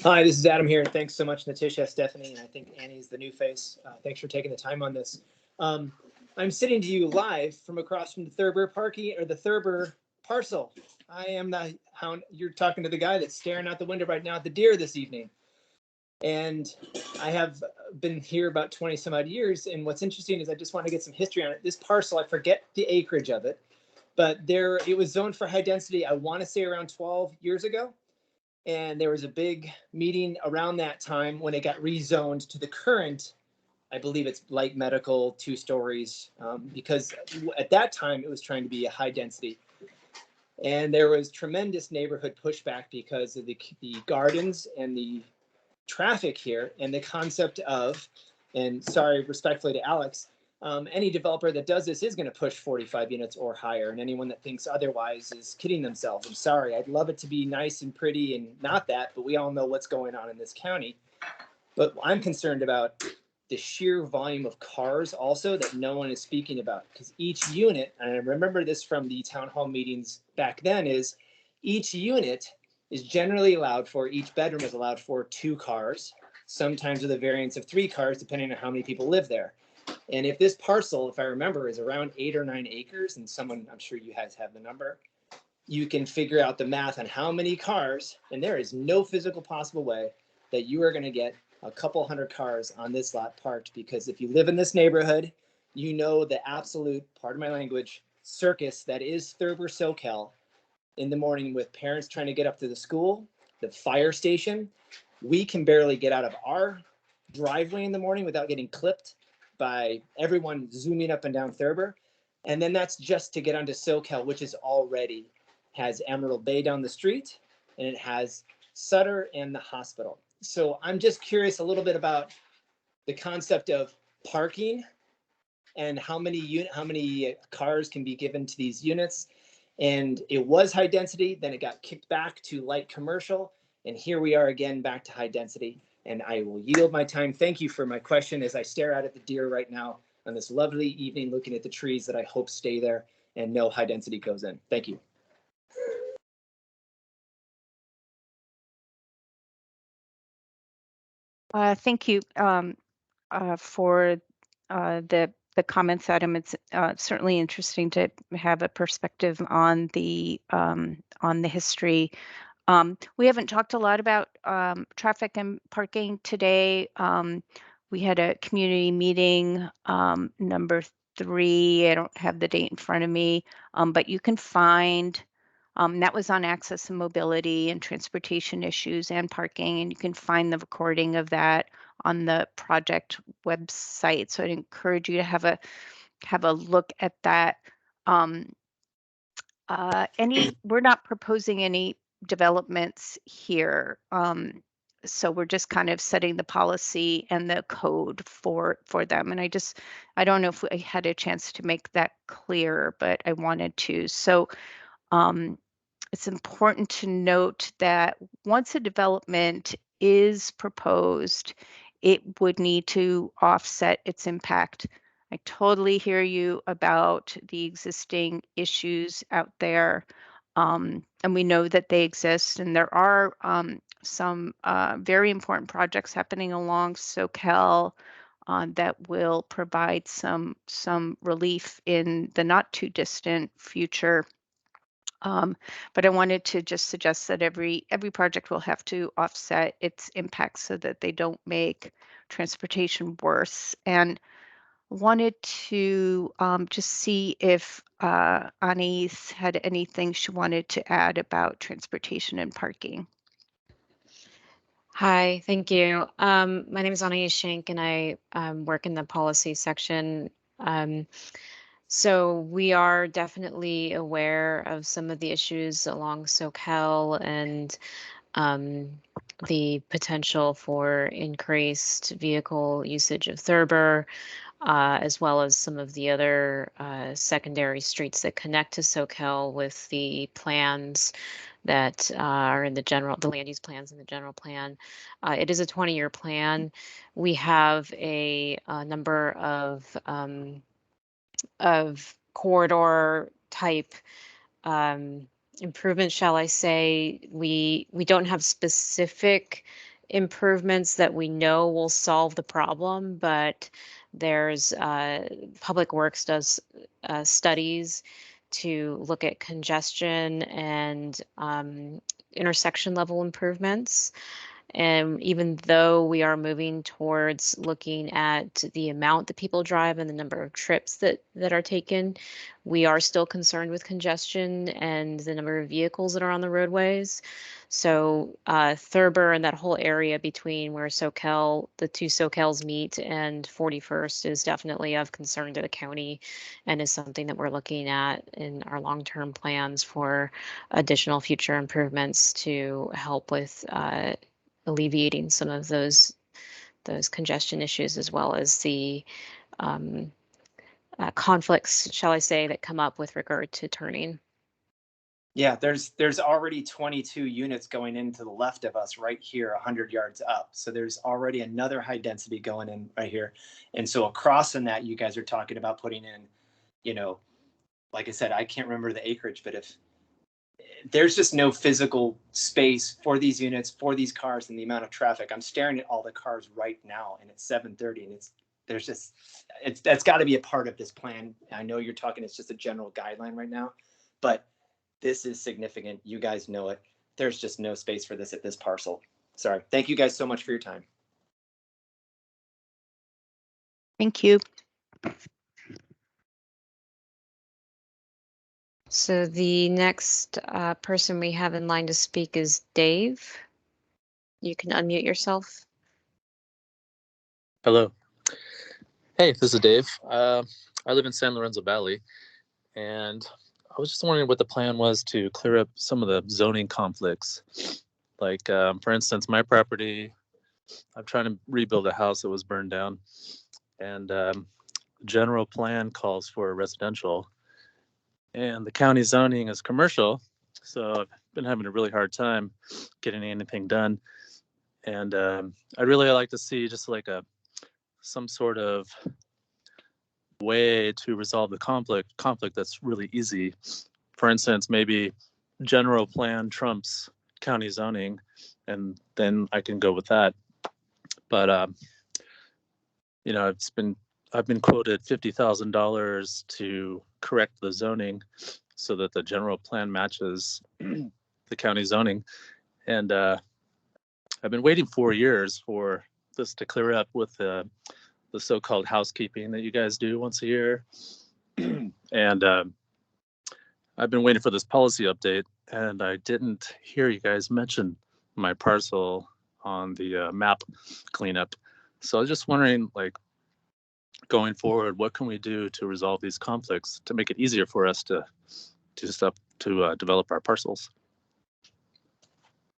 Hi, this is Adam here. Thanks so much, Natisha, Stephanie, and I think Annie's the new face. Thanks for taking the time on this. I'm sitting to you live from across from the Thurber Thurber Parcel. I am the hound. You're talking to the guy that's staring out the window right now at the deer this evening. And I have been here about 20 some odd years. And what's interesting is I just want to get some history on it. This parcel, I forget the acreage of it, but it was zoned for high density, I want to say around 12 years ago. And there was a big meeting around that time when it got rezoned to the current, I believe it's light medical, 2 stories, because at that time it was trying to be a high density. And there was tremendous neighborhood pushback because of the gardens and the traffic here and the concept of, and sorry, respectfully to Alex, any developer that does this is going to push 45 units or higher, and anyone that thinks otherwise is kidding themselves. I'm sorry. I'd love it to be nice and pretty and not that, but we all know what's going on in this county. But I'm concerned about the sheer volume of cars also that no one is speaking about, because each unit, and I remember this from the town hall meetings back then, is each unit is generally allowed for, each bedroom is allowed for 2 cars, sometimes with a variance of 3 cars, depending on how many people live there. And if this parcel, if I remember, is around 8 or 9 acres, and someone, I'm sure you guys have the number, you can figure out the math on how many cars, and there is no physical possible way that you are going to get a couple hundred cars on this lot parked, because if you live in this neighborhood, you know the absolute, pardon my language, circus that is Thurber SoCal in the morning, with parents trying to get up to the school, the fire station. We can barely get out of our driveway in the morning without getting clipped by everyone zooming up and down Thurber. And then that's just to get onto SoCal, which is already has Emerald Bay down the street, and it has Sutter and the hospital. So I'm just curious a little bit about the concept of parking and how many cars can be given to these units. And it was high density, then it got kicked back to light commercial, and here we are again back to high density. And I will yield my time. Thank you for my question as I stare out at the deer right now on this lovely evening, looking at the trees that I hope stay there and no high density goes in. Thank you. Thank you for the comments, Adam. It's certainly interesting to have a perspective on the history. We haven't talked a lot about traffic and parking today. We had a community meeting, number 3. I don't have the date in front of me, but you can find, that was on access and mobility and transportation issues and parking, and you can find the recording of that on the project website. So I'd encourage you to have a look at that. We're not proposing any developments here. So we're just kind of setting the policy and the code for them. And I don't know if I had a chance to make that clear, but I wanted to. So it's important to note that once a development is proposed, it would need to offset its impact. I totally hear you about the existing issues out there, and we know that they exist, and there are some very important projects happening along SoCal that will provide some relief in the not too distant future. But I wanted to just suggest that every project will have to offset its impacts so that they don't make transportation worse. And wanted to just see if Anais had anything she wanted to add about transportation and parking. Hi, thank you. My name is Anais Shank, and I work in the policy section. So we are definitely aware of some of the issues along SoCal and the potential for increased vehicle usage of Thurber, as well as some of the other secondary streets that connect to SoCal with the plans that are in the land use plans in the general plan. It is a 20-year plan. We have a number of corridor type improvements, shall I say. We don't have specific improvements that we know will solve the problem, but there's Public Works does studies to look at congestion and intersection level improvements. And even though we are moving towards looking at the amount that people drive and the number of trips that are taken, we are still concerned with congestion and the number of vehicles that are on the roadways. So Thurber and that whole area between where the two SoCals meet and 41st is definitely of concern to the county and is something that we're looking at in our long-term plans for additional future improvements to help with alleviating some of those congestion issues, as well as the conflicts, shall I say, that come up with regard to turning. Yeah, there's already 22 units going into the left of us right here, 100 yards up. So there's already another high density going in right here. And so across in that, you guys are talking about putting in, you know, like I said, I can't remember the acreage, but if there's just no physical space for these units, for these cars, and the amount of traffic. I'm staring at all the cars right now, and it's 7:30, and that's got to be a part of this plan. I know you're talking, it's just a general guideline right now, but this is significant. You guys know it. There's just no space for this at this parcel. Sorry. Thank you guys so much for your time. Thank you. So the next person we have in line to speak is Dave. You can unmute yourself. Hello. Hey, this is Dave. I live in San Lorenzo Valley, and I was just wondering what the plan was to clear up some of the zoning conflicts. Like, for instance, my property, I'm trying to rebuild a house that was burned down, and general plan calls for residential, and the county zoning is commercial. So I've been having a really hard time getting anything done. And I'd really like to see just like some sort of way to resolve the conflict that's really easy. For instance, maybe general plan trumps county zoning, and then I can go with that. But you know, I've been quoted $50,000 to correct the zoning so that the general plan matches the county zoning, and I've been waiting 4 years for this to clear up with the so-called housekeeping that you guys do once a year. And I've been waiting for this policy update, and I didn't hear you guys mention my parcel on the map cleanup. So I was just wondering, like, going forward, what can we do to resolve these conflicts to make it easier for us to develop our parcels?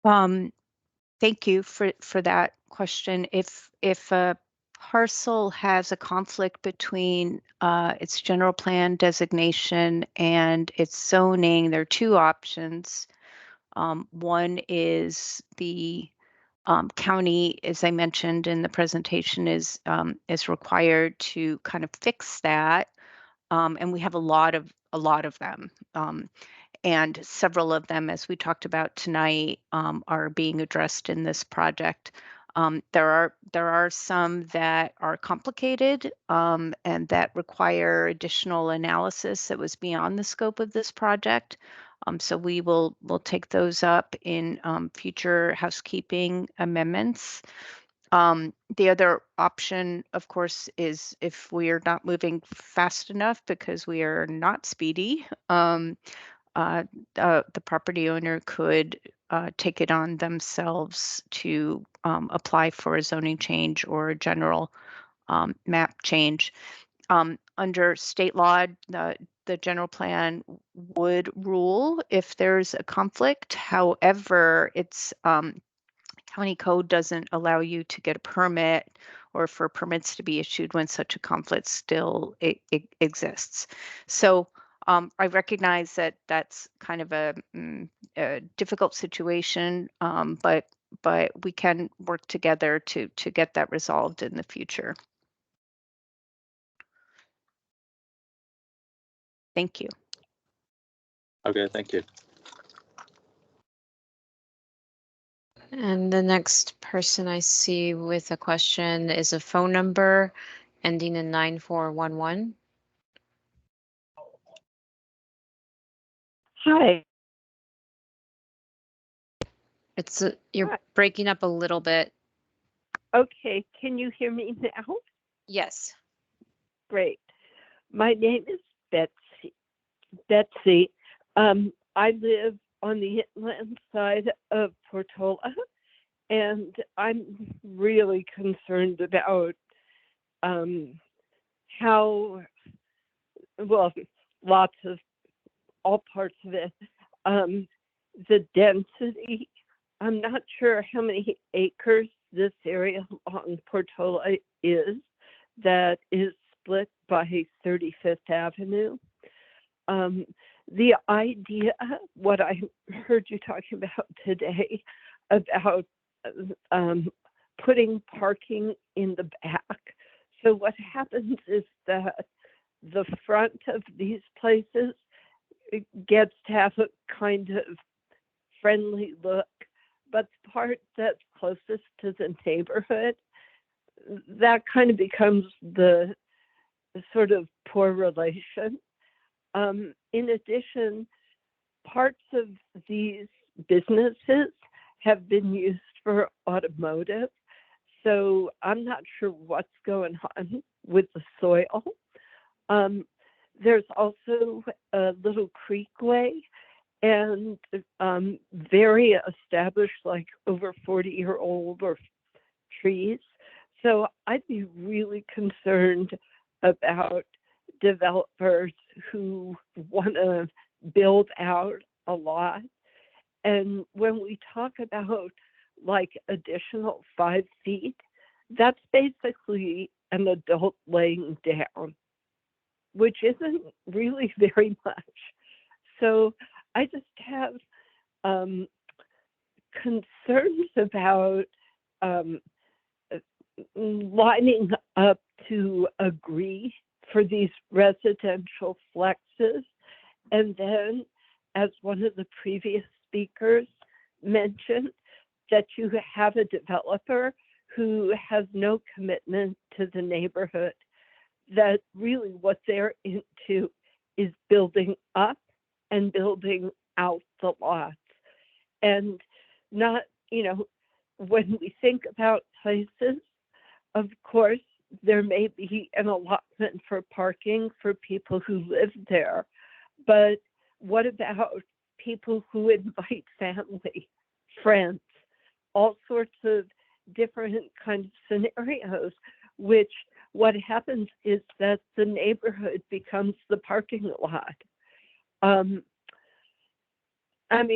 Thank you for that question. If a parcel has a conflict between its general plan designation and its zoning, there are two options. One is the county, as I mentioned in the presentation, is required to kind of fix that, and we have a lot of them. And several of them, as we talked about tonight, are being addressed in this project. There are some that are complicated and that require additional analysis that was beyond the scope of this project. So we'll take those up in future housekeeping amendments. The other option, of course, is if we are not moving fast enough because we are not speedy, the property owner could take it on themselves to apply for a zoning change or a general map change. Under state law, the general plan would rule if there's a conflict. However, it's county code doesn't allow you to get a permit or for permits to be issued when such a conflict still exists. So I recognize that that's kind of a difficult situation, but we can work together to get that resolved in the future. Thank you. Okay, thank you. And the next person I see with a question is a phone number ending in 9411. Hi. You're Hi. breaking up a little bit. Okay, can you hear me now? Yes. Great. My name is Betsy. Betsy. I live on the inland side of Portola, and I'm really concerned about how, well, lots of, all parts of it, the density. I'm not sure how many acres this area along Portola is that is split by 35th Avenue. The idea, what I heard you talking about today, about putting parking in the back. So what happens is that the front of these places gets to have a kind of friendly look, but the part that's closest to the neighborhood, that kind of becomes the sort of poor relation. In addition, parts of these businesses have been used for automotive, so I'm not sure what's going on with the soil. There's also a little creekway and very established, like over 40-year-old or trees. So I'd be really concerned about developers who want to build out a lot. And when we talk about like additional 5 feet, that's basically an adult laying down, which isn't really very much. So I just have concerns about lining up to agree for these residential flexes. And then, as one of the previous speakers mentioned, that you have a developer who has no commitment to the neighborhood, that really what they're into is building up and building out the lots. And not, when we think about places, of course, there may be an allotment for parking for people who live there, but what about people who invite family, friends, all sorts of different kinds of scenarios, which what happens is that the neighborhood becomes the parking lot.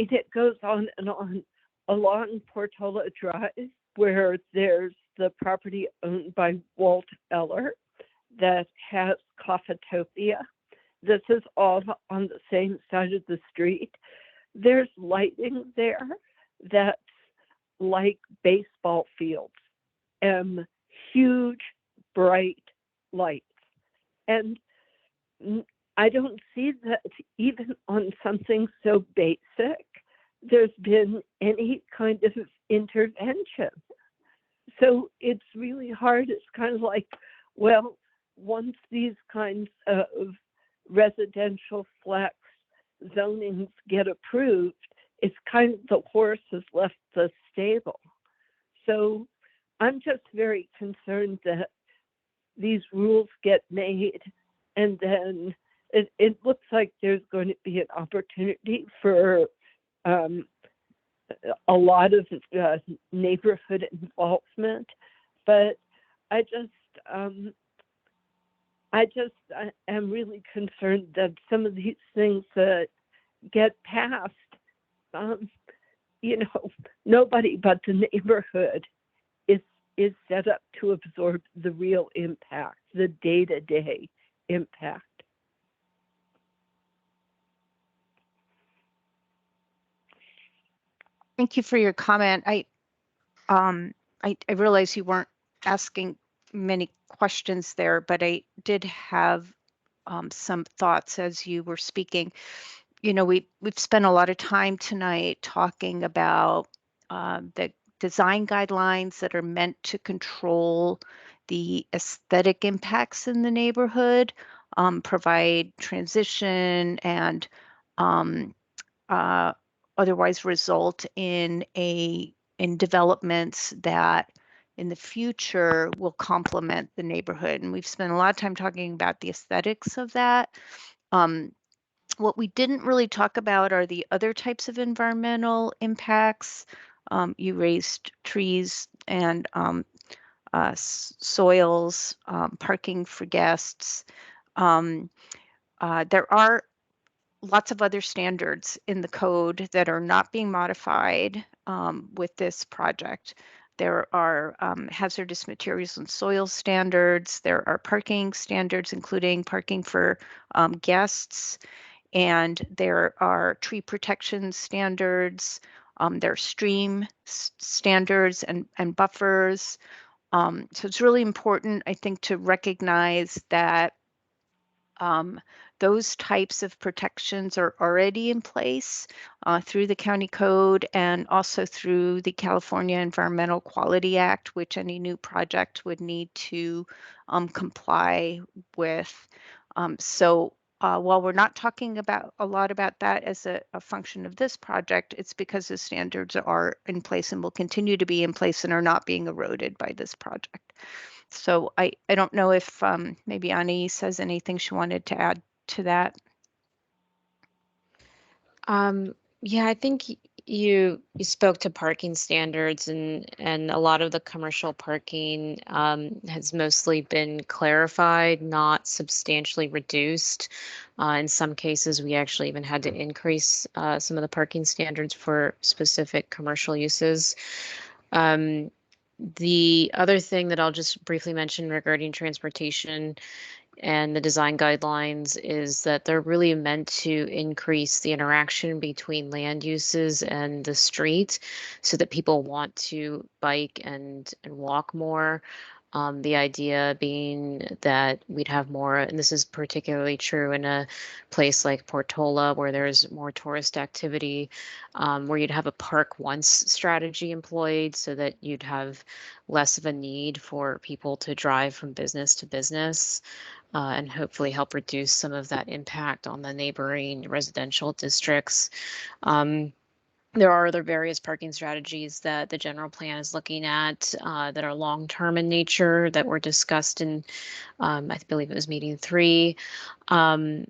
It goes on and on along Portola Drive, where there's the property owned by Walt Eller that has Coffeetopia. This is all on the same side of the street. There's lighting there that's like baseball fields and huge, bright lights. And I don't see that even on something so basic, there's been any kind of intervention. So it's really hard. It's kind of like, well, once these kinds of residential flex zonings get approved, it's kind of the horse has left the stable. So I'm just very concerned that these rules get made and then it looks like there's going to be an opportunity for a lot of neighborhood involvement, but I am really concerned that some of these things that get passed, nobody but the neighborhood is set up to absorb the real impact, the day-to-day impact. Thank you for your comment. I realize you weren't asking many questions there, but I did have some thoughts as you were speaking. You know, we've spent a lot of time tonight talking about the design guidelines that are meant to control the aesthetic impacts in the neighborhood, provide transition, and otherwise result in developments that in the future will complement the neighborhood. And we've spent a lot of time talking about the aesthetics of that. What we didn't really talk about are the other types of environmental impacts. You raised trees and soils, parking for guests. There are lots of other standards in the code that are not being modified with this project. There are hazardous materials and soil standards. There are parking standards, including parking for guests. And there are tree protection standards. There are stream standards and buffers. So it's really important, I think, to recognize that those types of protections are already in place through the county code and also through the California Environmental Quality Act, which any new project would need to comply with. So while we're not talking about a lot about that as a function of this project, it's because the standards are in place and will continue to be in place and are not being eroded by this project. So I don't know if maybe Annie says anything she wanted to add to that. Yeah, I think you spoke to parking standards, and a lot of the commercial parking has mostly been clarified, not substantially reduced. In some cases, we actually even had to increase some of the parking standards for specific commercial uses. The other thing that I'll just briefly mention regarding transportation and the design guidelines is that they're really meant to increase the interaction between land uses and the street so that people want to bike and walk more. The idea being that we'd have more, and this is particularly true in a place like Portola where there's more tourist activity, where you'd have a park once strategy employed so that you'd have less of a need for people to drive from business to business. And hopefully help reduce some of that impact on the neighboring residential districts. There are other various parking strategies that the general plan is looking at that are long-term in nature that were discussed in, I believe it was meeting 3.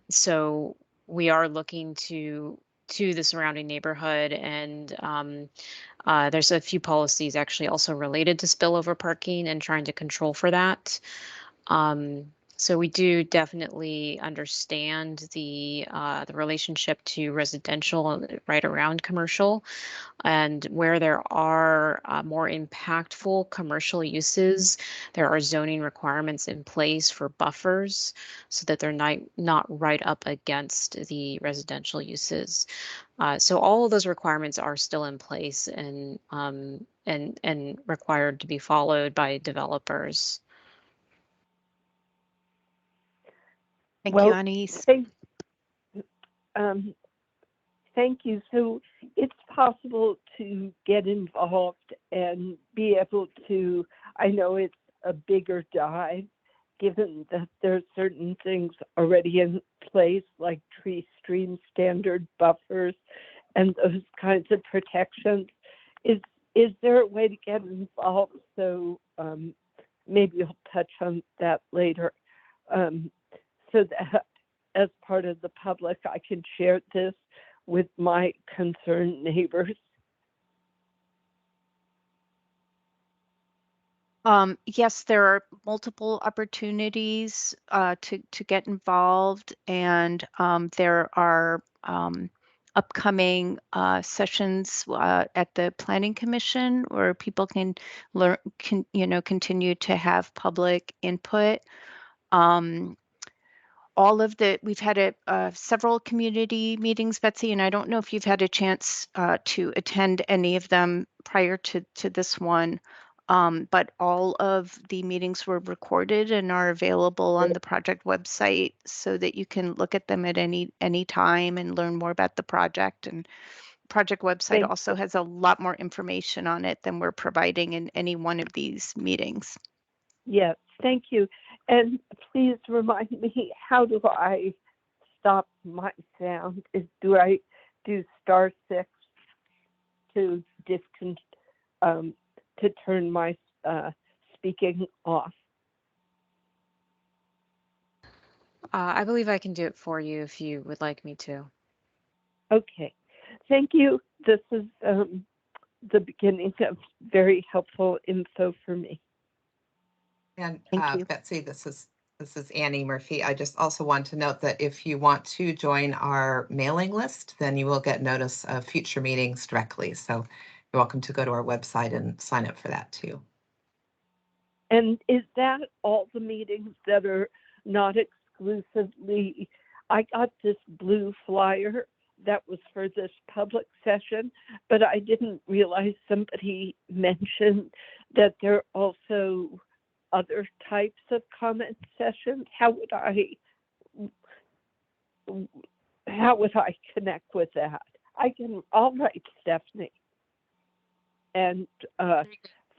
So we are looking to the surrounding neighborhood, and there's a few policies actually also related to spillover parking and trying to control for that. So we do definitely understand the relationship to residential right around commercial, and where there are more impactful commercial uses, there are zoning requirements in place for buffers so that they're not right up against the residential uses. So all of those requirements are still in place and required to be followed by developers. Thank you, Anise. Thank you. So it's possible to get involved and be able to, I know it's a bigger dive, given that there are certain things already in place, like tree stream standard buffers and those kinds of protections. Is there a way to get involved? So maybe you'll touch on that later. So that as part of the public, I can share this with my concerned neighbors. Yes, there are multiple opportunities to get involved, and there are upcoming sessions at the Planning Commission where people can learn, continue to have public input. We've had several community meetings, Betsy, and I don't know if you've had a chance to attend any of them prior to this one. But all of the meetings were recorded and are available on the project website so that you can look at them at any time and learn more about the project. And project website also has a lot more information on it than we're providing in any one of these meetings. Yes, thank you. And please remind me, how do I stop my sound? Do I do *6 to to turn my speaking off? I believe I can do it for you if you would like me to. Okay, thank you. This is the beginning of very helpful info for me. And Thank you. Betsy, this is Annie Murphy. I just also want to note that if you want to join our mailing list, then you will get notice of future meetings directly. So you're welcome to go to our website and sign up for that too. And is that all the meetings that are not exclusively? I got this blue flyer that was for this public session, but I didn't realize somebody mentioned that there are also other types of comment sessions. How would I connect with that? I'll write Stephanie and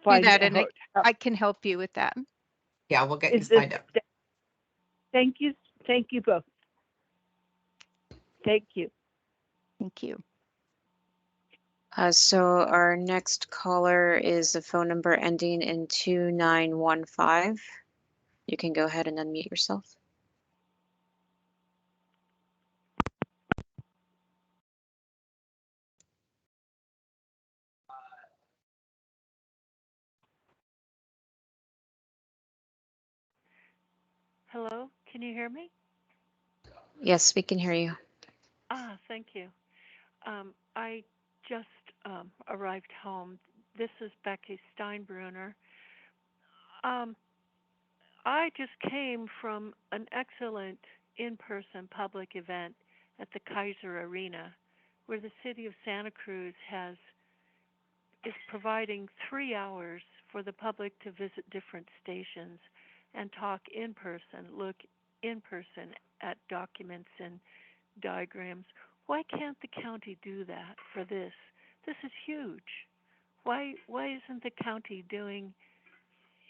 find that, out. and I can help you with that. Yeah, we'll get you signed up. Thank you both. Thank you. Thank you. So our next caller is the phone number ending in 2915. You can go ahead and unmute yourself. Hello, can you hear me? Yes, we can hear you. Thank you. I just arrived home. This is Becky Steinbruner. I just came from an excellent in-person public event at the Kaiser Arena, where the city of Santa Cruz is providing 3 hours for the public to visit different stations and talk in person, look in person at documents and diagrams. Why can't the county do that for this? This is huge. Why isn't the county doing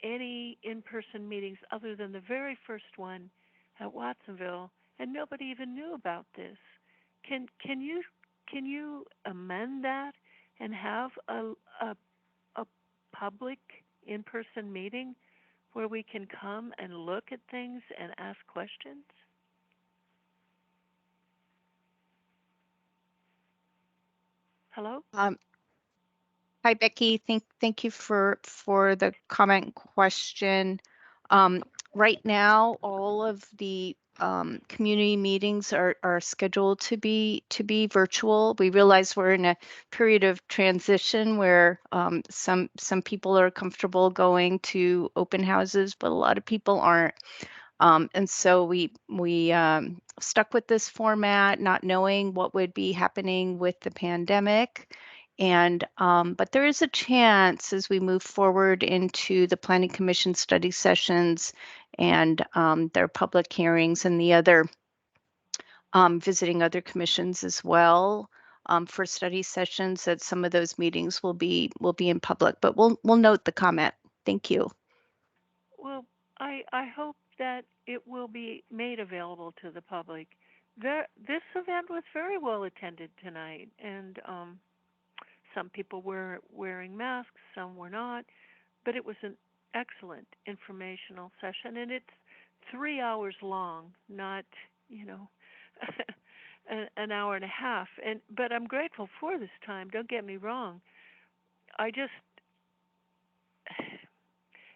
any in-person meetings other than the very first one at Watsonville, and nobody even knew about this? Can you amend that and have a public in-person meeting where we can come and look at things and ask questions? Hello? Hi, Becky. Thank you for the comment and question. Right now, all of the community meetings are scheduled to be virtual. We realize we're in a period of transition where some people are comfortable going to open houses, but a lot of people aren't. And so we stuck with this format, not knowing what would be happening with the pandemic. And but there is a chance as we move forward into the Planning Commission study sessions and their public hearings and the other visiting other commissions as well for study sessions, that some of those meetings will be in public. But we'll note the comment. Thank you. Well, I hope that it will be made available to the public. This event was very well attended tonight, and some people were wearing masks, some were not, but it was an excellent informational session, and it's 3 hours long, not, an hour and a half. But I'm grateful for this time. Don't get me wrong.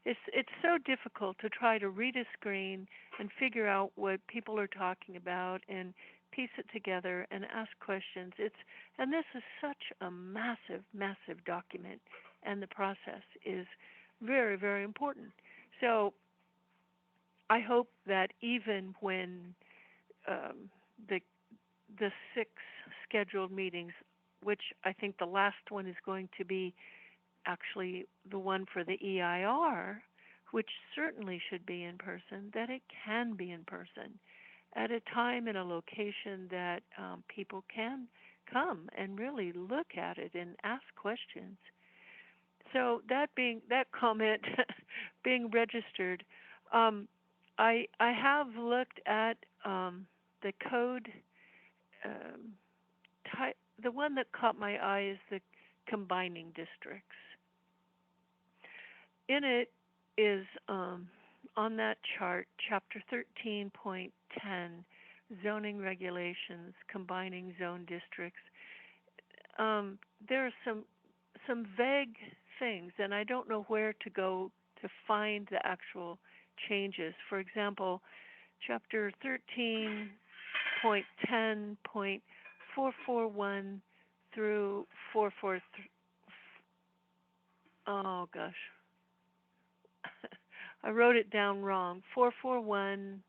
It's so difficult to try to read a screen and figure out what people are talking about and piece it together and ask questions. And this is such a massive, massive document, and the process is very, very important. So I hope that even when the 6 scheduled meetings, which I think the last one is going to be actually the one for the EIR, which certainly should be in person, that it can be in person at a time and a location that people can come and really look at it and ask questions. So that comment being registered, I have looked at the code. The one that caught my eye is the combining districts. In it is on that chart, Chapter 13.10, zoning regulations, combining zone districts. There are some vague things, and I don't know where to go to find the actual changes. For example, Chapter 13.10.441 through 443. Oh gosh. I wrote it down wrong. 441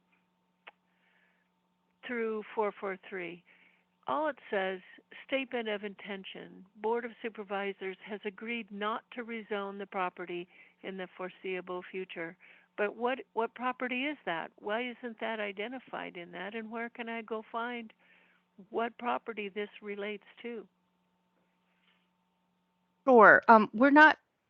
through 443. All it says, statement of intention. Board of Supervisors has agreed not to rezone the property in the foreseeable future. But what property is that? Why isn't that identified in that? And where can I go find what property this relates to? Sure.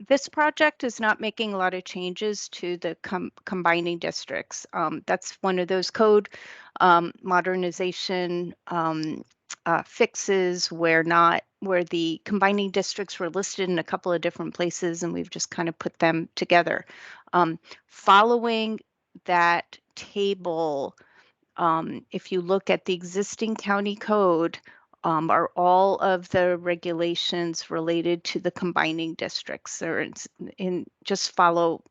This project is not making a lot of changes to the combining districts. That's one of those code modernization fixes where the combining districts were listed in a couple of different places, and we've just kind of put them together. Following that table, if you look at the existing county code, are all of the regulations related to the combining districts, or just follow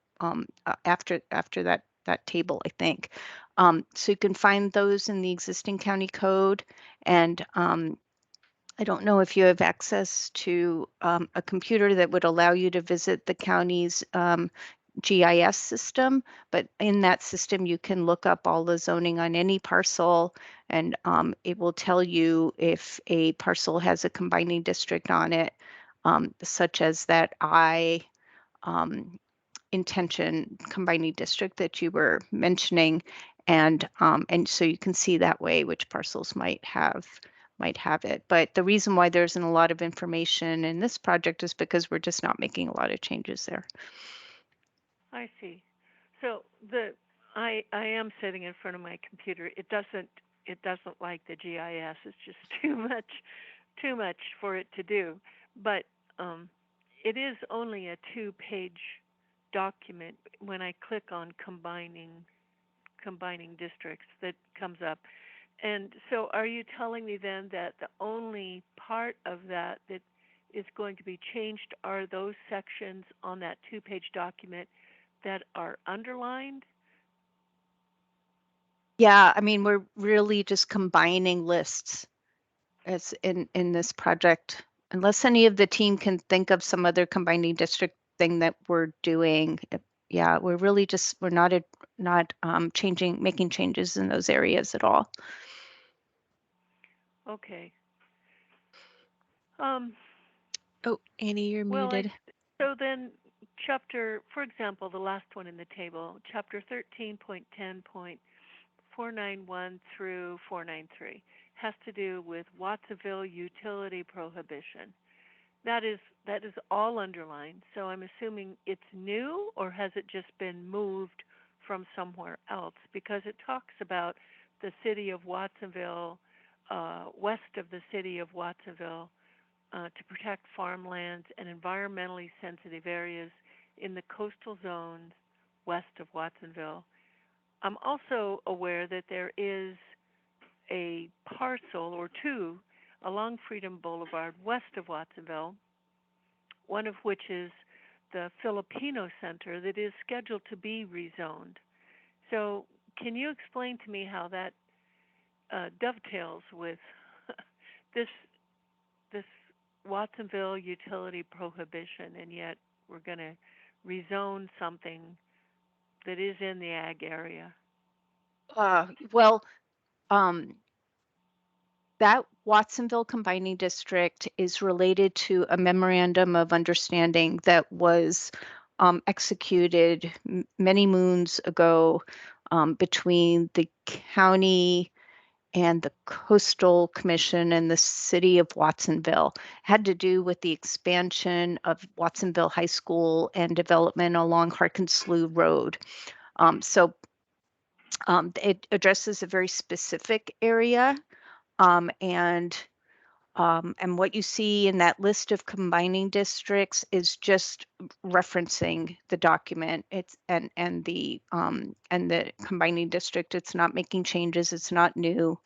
after that table, I think. So you can find those in the existing county code, and I don't know if you have access to a computer that would allow you to visit the county's GIS system, but in that system you can look up all the zoning on any parcel, and it will tell you if a parcel has a combining district on it, such as that intention combining district that you were mentioning, and so you can see that way which parcels might have it. But the reason why there isn't a lot of information in this project is because we're just not making a lot of changes there. I see. So I am sitting in front of my computer. It doesn't like the GIS. It's just too much for it to do. But it is only a 2-page document. When I click on combining districts, that comes up. And so are you telling me then that the only part of that is going to be changed are those sections on that 2-page document that are underlined? Yeah, I mean, we're really just combining lists as in this project. Unless any of the team can think of some other combining district thing that we're doing, yeah, we're not making changes in those areas at all. Okay. Oh, Annie, you're muted. So then for example, the last one in the table, chapter 13.10.491 through 493 has to do with Watsonville utility prohibition. That is all underlined. So I'm assuming it's new, or has it just been moved from somewhere else? Because it talks about the city of Watsonville, west of the city of Watsonville, to protect farmlands and environmentally sensitive areas in the coastal zones west of Watsonville. I'm also aware that there is a parcel or two along Freedom Boulevard west of Watsonville, one of which is the Filipino Center that is scheduled to be rezoned. So can you explain to me how that dovetails with this Watsonville utility prohibition, and yet we're going to rezone something that is in the ag area? Well, that Watsonville Combining District is related to a memorandum of understanding that was executed many moons ago between the county and the Coastal Commission and the city of Watsonville. It had to do with the expansion of Watsonville High School and development along Harkin Slough Road. It addresses a very specific area, and what you see in that list of combining districts is just referencing the document. It's and the combining district. It's not making changes. It's not new.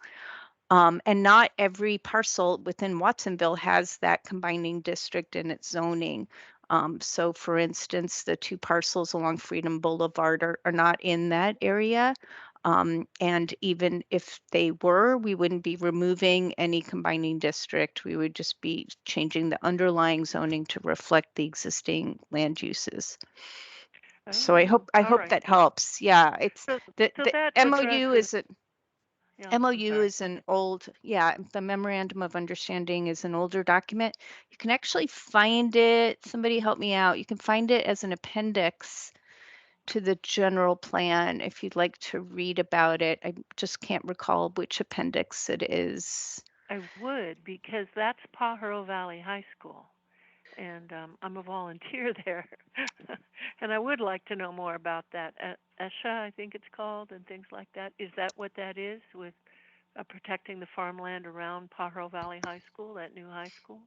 And not every parcel within Watsonville has that combining district in its zoning. So for instance, the 2 parcels along Freedom Boulevard are not in that area. And even if they were, we wouldn't be removing any combining district. We would just be changing the underlying zoning to reflect the existing land uses. So I hope right. that helps. Yeah, it's So the that MOU addresses- is Yeah, MOU is an old, the Memorandum of Understanding is an older document. You can actually find it, somebody help me out, you can find it as an appendix to the general plan if you'd like to read about it. I just can't recall which appendix it is. I would, because that's Pajaro Valley High School, and I'm a volunteer there. And I would like to know more about that. ESHA, I think it's called, and things like that. Is that what that is, with protecting the farmland around Pajaro Valley High School, that new high school?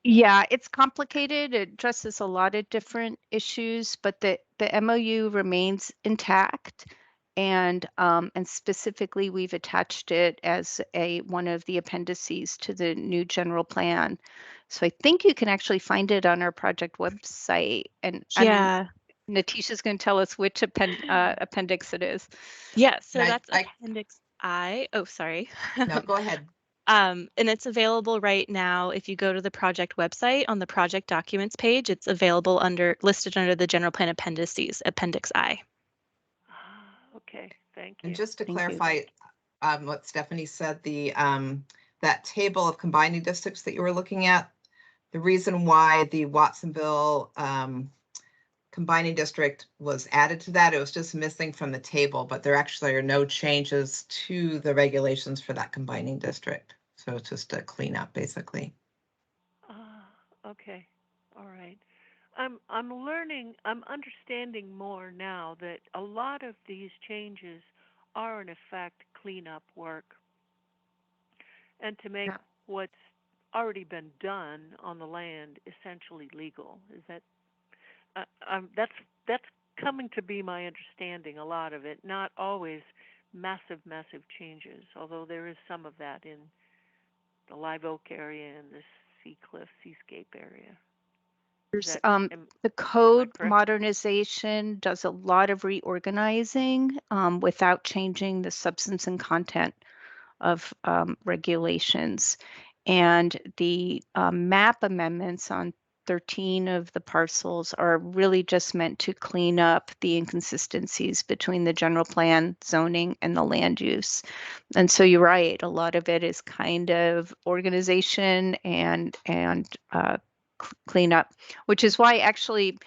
Yeah, it's complicated. It addresses a lot of different issues, but the MOU remains intact. And specifically, we've attached it as one of the appendices to the new general plan. So I think you can actually find it on our project website. And Yeah. Natisha's going to tell us which appendix it is. Yeah, so And that's Appendix I. Oh, sorry. No, go ahead. And it's available right now. If you go to the project website on the project documents page, it's available listed under the general plan appendices, Appendix I. Okay, thank you. And just to Thank clarify what Stephanie said, the that table of combining districts that you were looking at, the reason why the Watsonville combining district was added to that, it was just missing from the table, but there actually are no changes to the regulations for that combining district. So it's just a cleanup, basically. Okay, all right. I'm understanding more now that a lot of these changes are in effect cleanup work, and to make what's already been done on the land essentially legal. Is that that's coming to be my understanding? A lot of it, not always massive changes, although there is some of that in the Live Oak area and the Seascape area. The code modernization does a lot of reorganizing without changing the substance and content of regulations. And the map amendments on 13 of the parcels are really just meant to clean up the inconsistencies between the general plan, zoning, and the land use. And so you're right, a lot of it is kind of organization and cleanup, which is why actually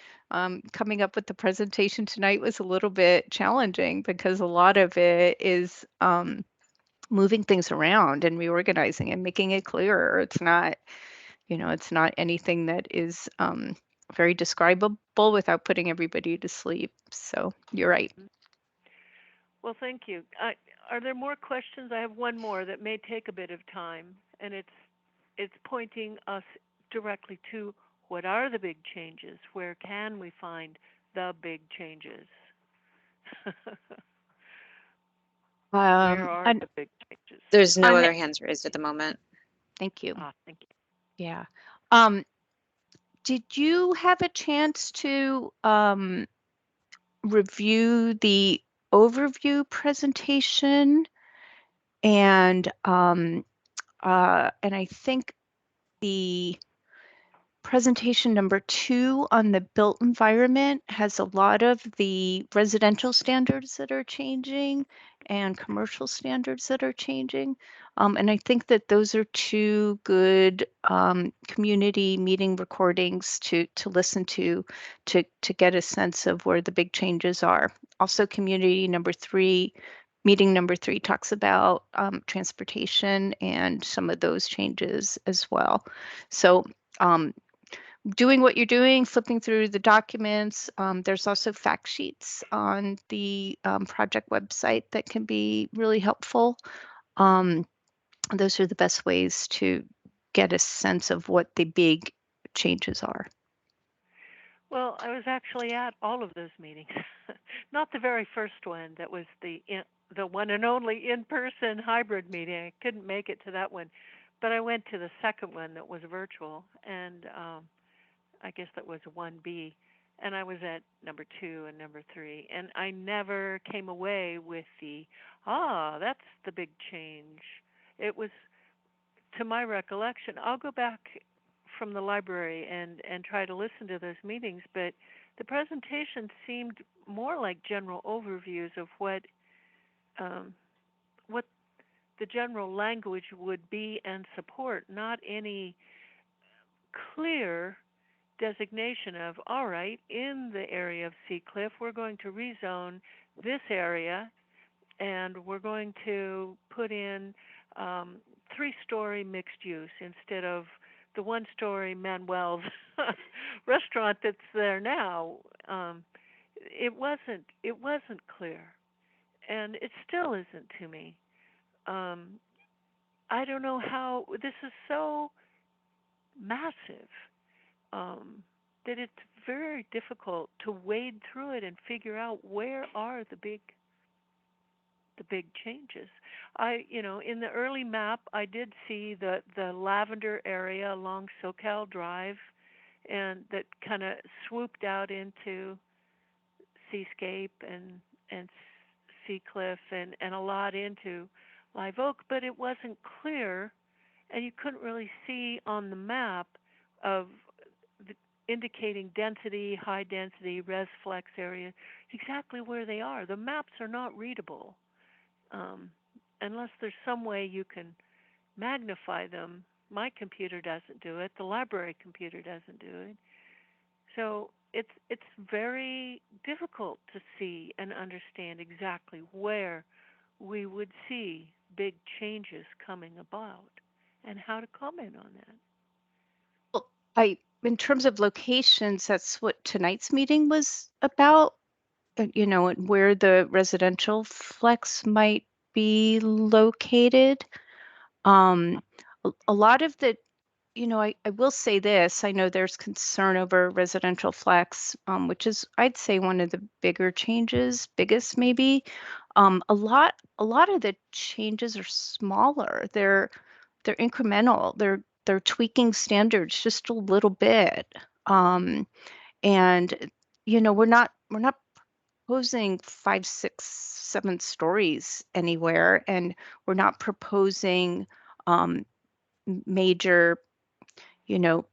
coming up with the presentation tonight was a little bit challenging, because a lot of it is moving things around and reorganizing and making it clearer. It's not, it's not anything that is very describable without putting everybody to sleep. So you're right. Well, thank you. Are there more questions? I have one more that may take a bit of time, and it's pointing us directly to what are the big changes? Where can we find the big changes? Where are the big changes? There's no other hands raised at the moment. Thank you. Thank you. Yeah. Did you have a chance to review the overview presentation? And I think presentation number 2 on the built environment has a lot of the residential standards that are changing and commercial standards that are changing. And I think that those are 2 good community meeting recordings to listen to get a sense of where the big changes are. Also, community number 3, meeting number 3 talks about transportation and some of those changes as well. So doing what you're doing, flipping through the documents. There's also fact sheets on the project website that can be really helpful. Those are the best ways to get a sense of what the big changes are. Well, I was actually at all of those meetings. Not the very first one that was the one and only in-person hybrid meeting. I couldn't make it to that one, but I went to the second one that was virtual, and I guess that was 1B, and I was at number 2 and number 3, and I never came away with that's the big change. It was, to my recollection, I'll go back from the library and try to listen to those meetings, but the presentation seemed more like general overviews of what the general language would be and support, not any clear designation of, all right, in the area of Seacliff, we're going to rezone this area, and we're going to put in 3-story mixed use instead of the 1-story Manuel's restaurant that's there now. It wasn't clear, and it still isn't to me. I don't know how this is so massive. That it's very difficult to wade through it and figure out where are the big changes. In the early map, I did see the lavender area along SoCal Drive, and that kind of swooped out into Seascape and Seacliff and a lot into Live Oak, but it wasn't clear, and you couldn't really see on the map of indicating density, high density, res flex area, exactly where they are. The maps are not readable unless there's some way you can magnify them. My computer doesn't do it. The library computer doesn't do it. So it's very difficult to see and understand exactly where we would see big changes coming about and how to comment on that. Well, in terms of locations, that's what tonight's meeting was about, and where the residential flex might be located. A lot of the, I will say this, I know there's concern over residential flex, which is, I'd say, one of the bigger changes, biggest maybe. A lot of the changes are smaller. They're incremental. They're tweaking standards just a little bit. And we're not proposing 5, 6, 7 stories anywhere, and we're not proposing major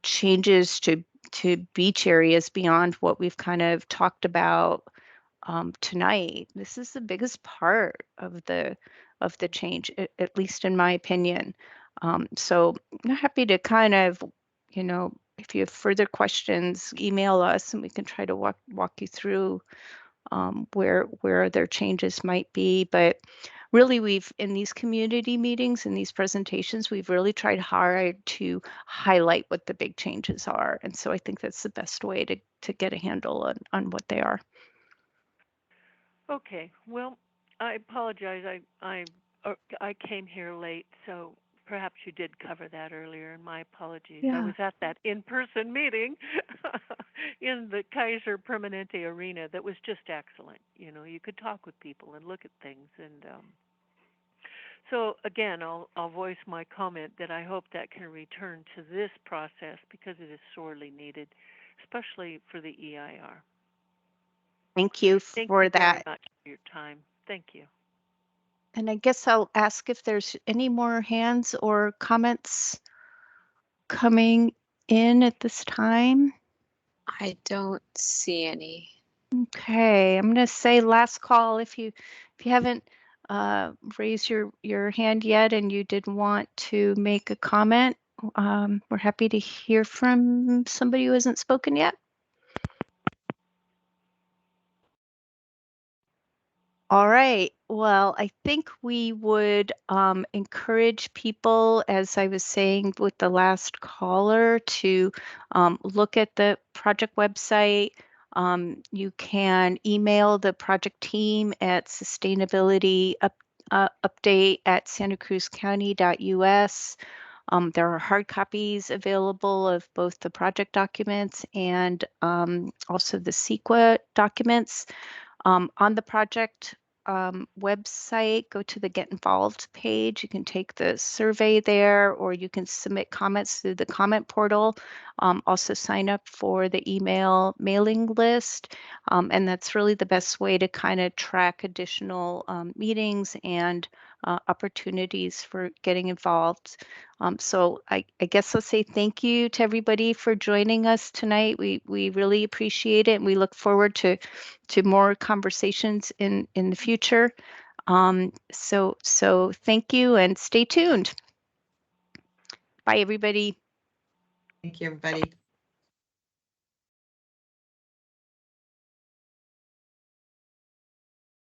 changes to beach areas beyond what we've kind of talked about tonight. This is the biggest part of the change, at least in my opinion. So I'm happy to kind of, if you have further questions, email us and we can try to walk you through where their changes might be. But really, we've, in these community meetings and these presentations, we've really tried hard to highlight what the big changes are. And so I think that's the best way to get a handle on what they are. Okay. Well, I apologize. I came here late, so perhaps you did cover that earlier, and my apologies. Yeah. I was at that in-person meeting in the Kaiser Permanente Arena that was just excellent. You could talk with people and look at things, and so again, I'll voice my comment that I hope that can return to this process because it is sorely needed, especially for the EIR. Thank you Thank for you that. very much for your time. Thank you. And I guess I'll ask if there's any more hands or comments coming in at this time? I don't see any. Okay, I'm going to say last call. If you haven't raised your hand yet and you did want to make a comment, we're happy to hear from somebody who hasn't spoken yet. All right. Well, I think we would encourage people, as I was saying with the last caller, to look at the project website. You can email the project team at sustainabilityupdate@santacruzcounty.us. There are hard copies available of both the project documents and also the CEQA documents. On the project website, go to the Get Involved page. You can take the survey there, or you can submit comments through the comment portal. Also sign up for the email mailing list. And that's really the best way to kind of track additional meetings and opportunities for getting involved. So I guess I'll say thank you to everybody for joining us tonight. We really appreciate it, and we look forward to more conversations in the future. So thank you and stay tuned. Bye, everybody. Thank you, everybody.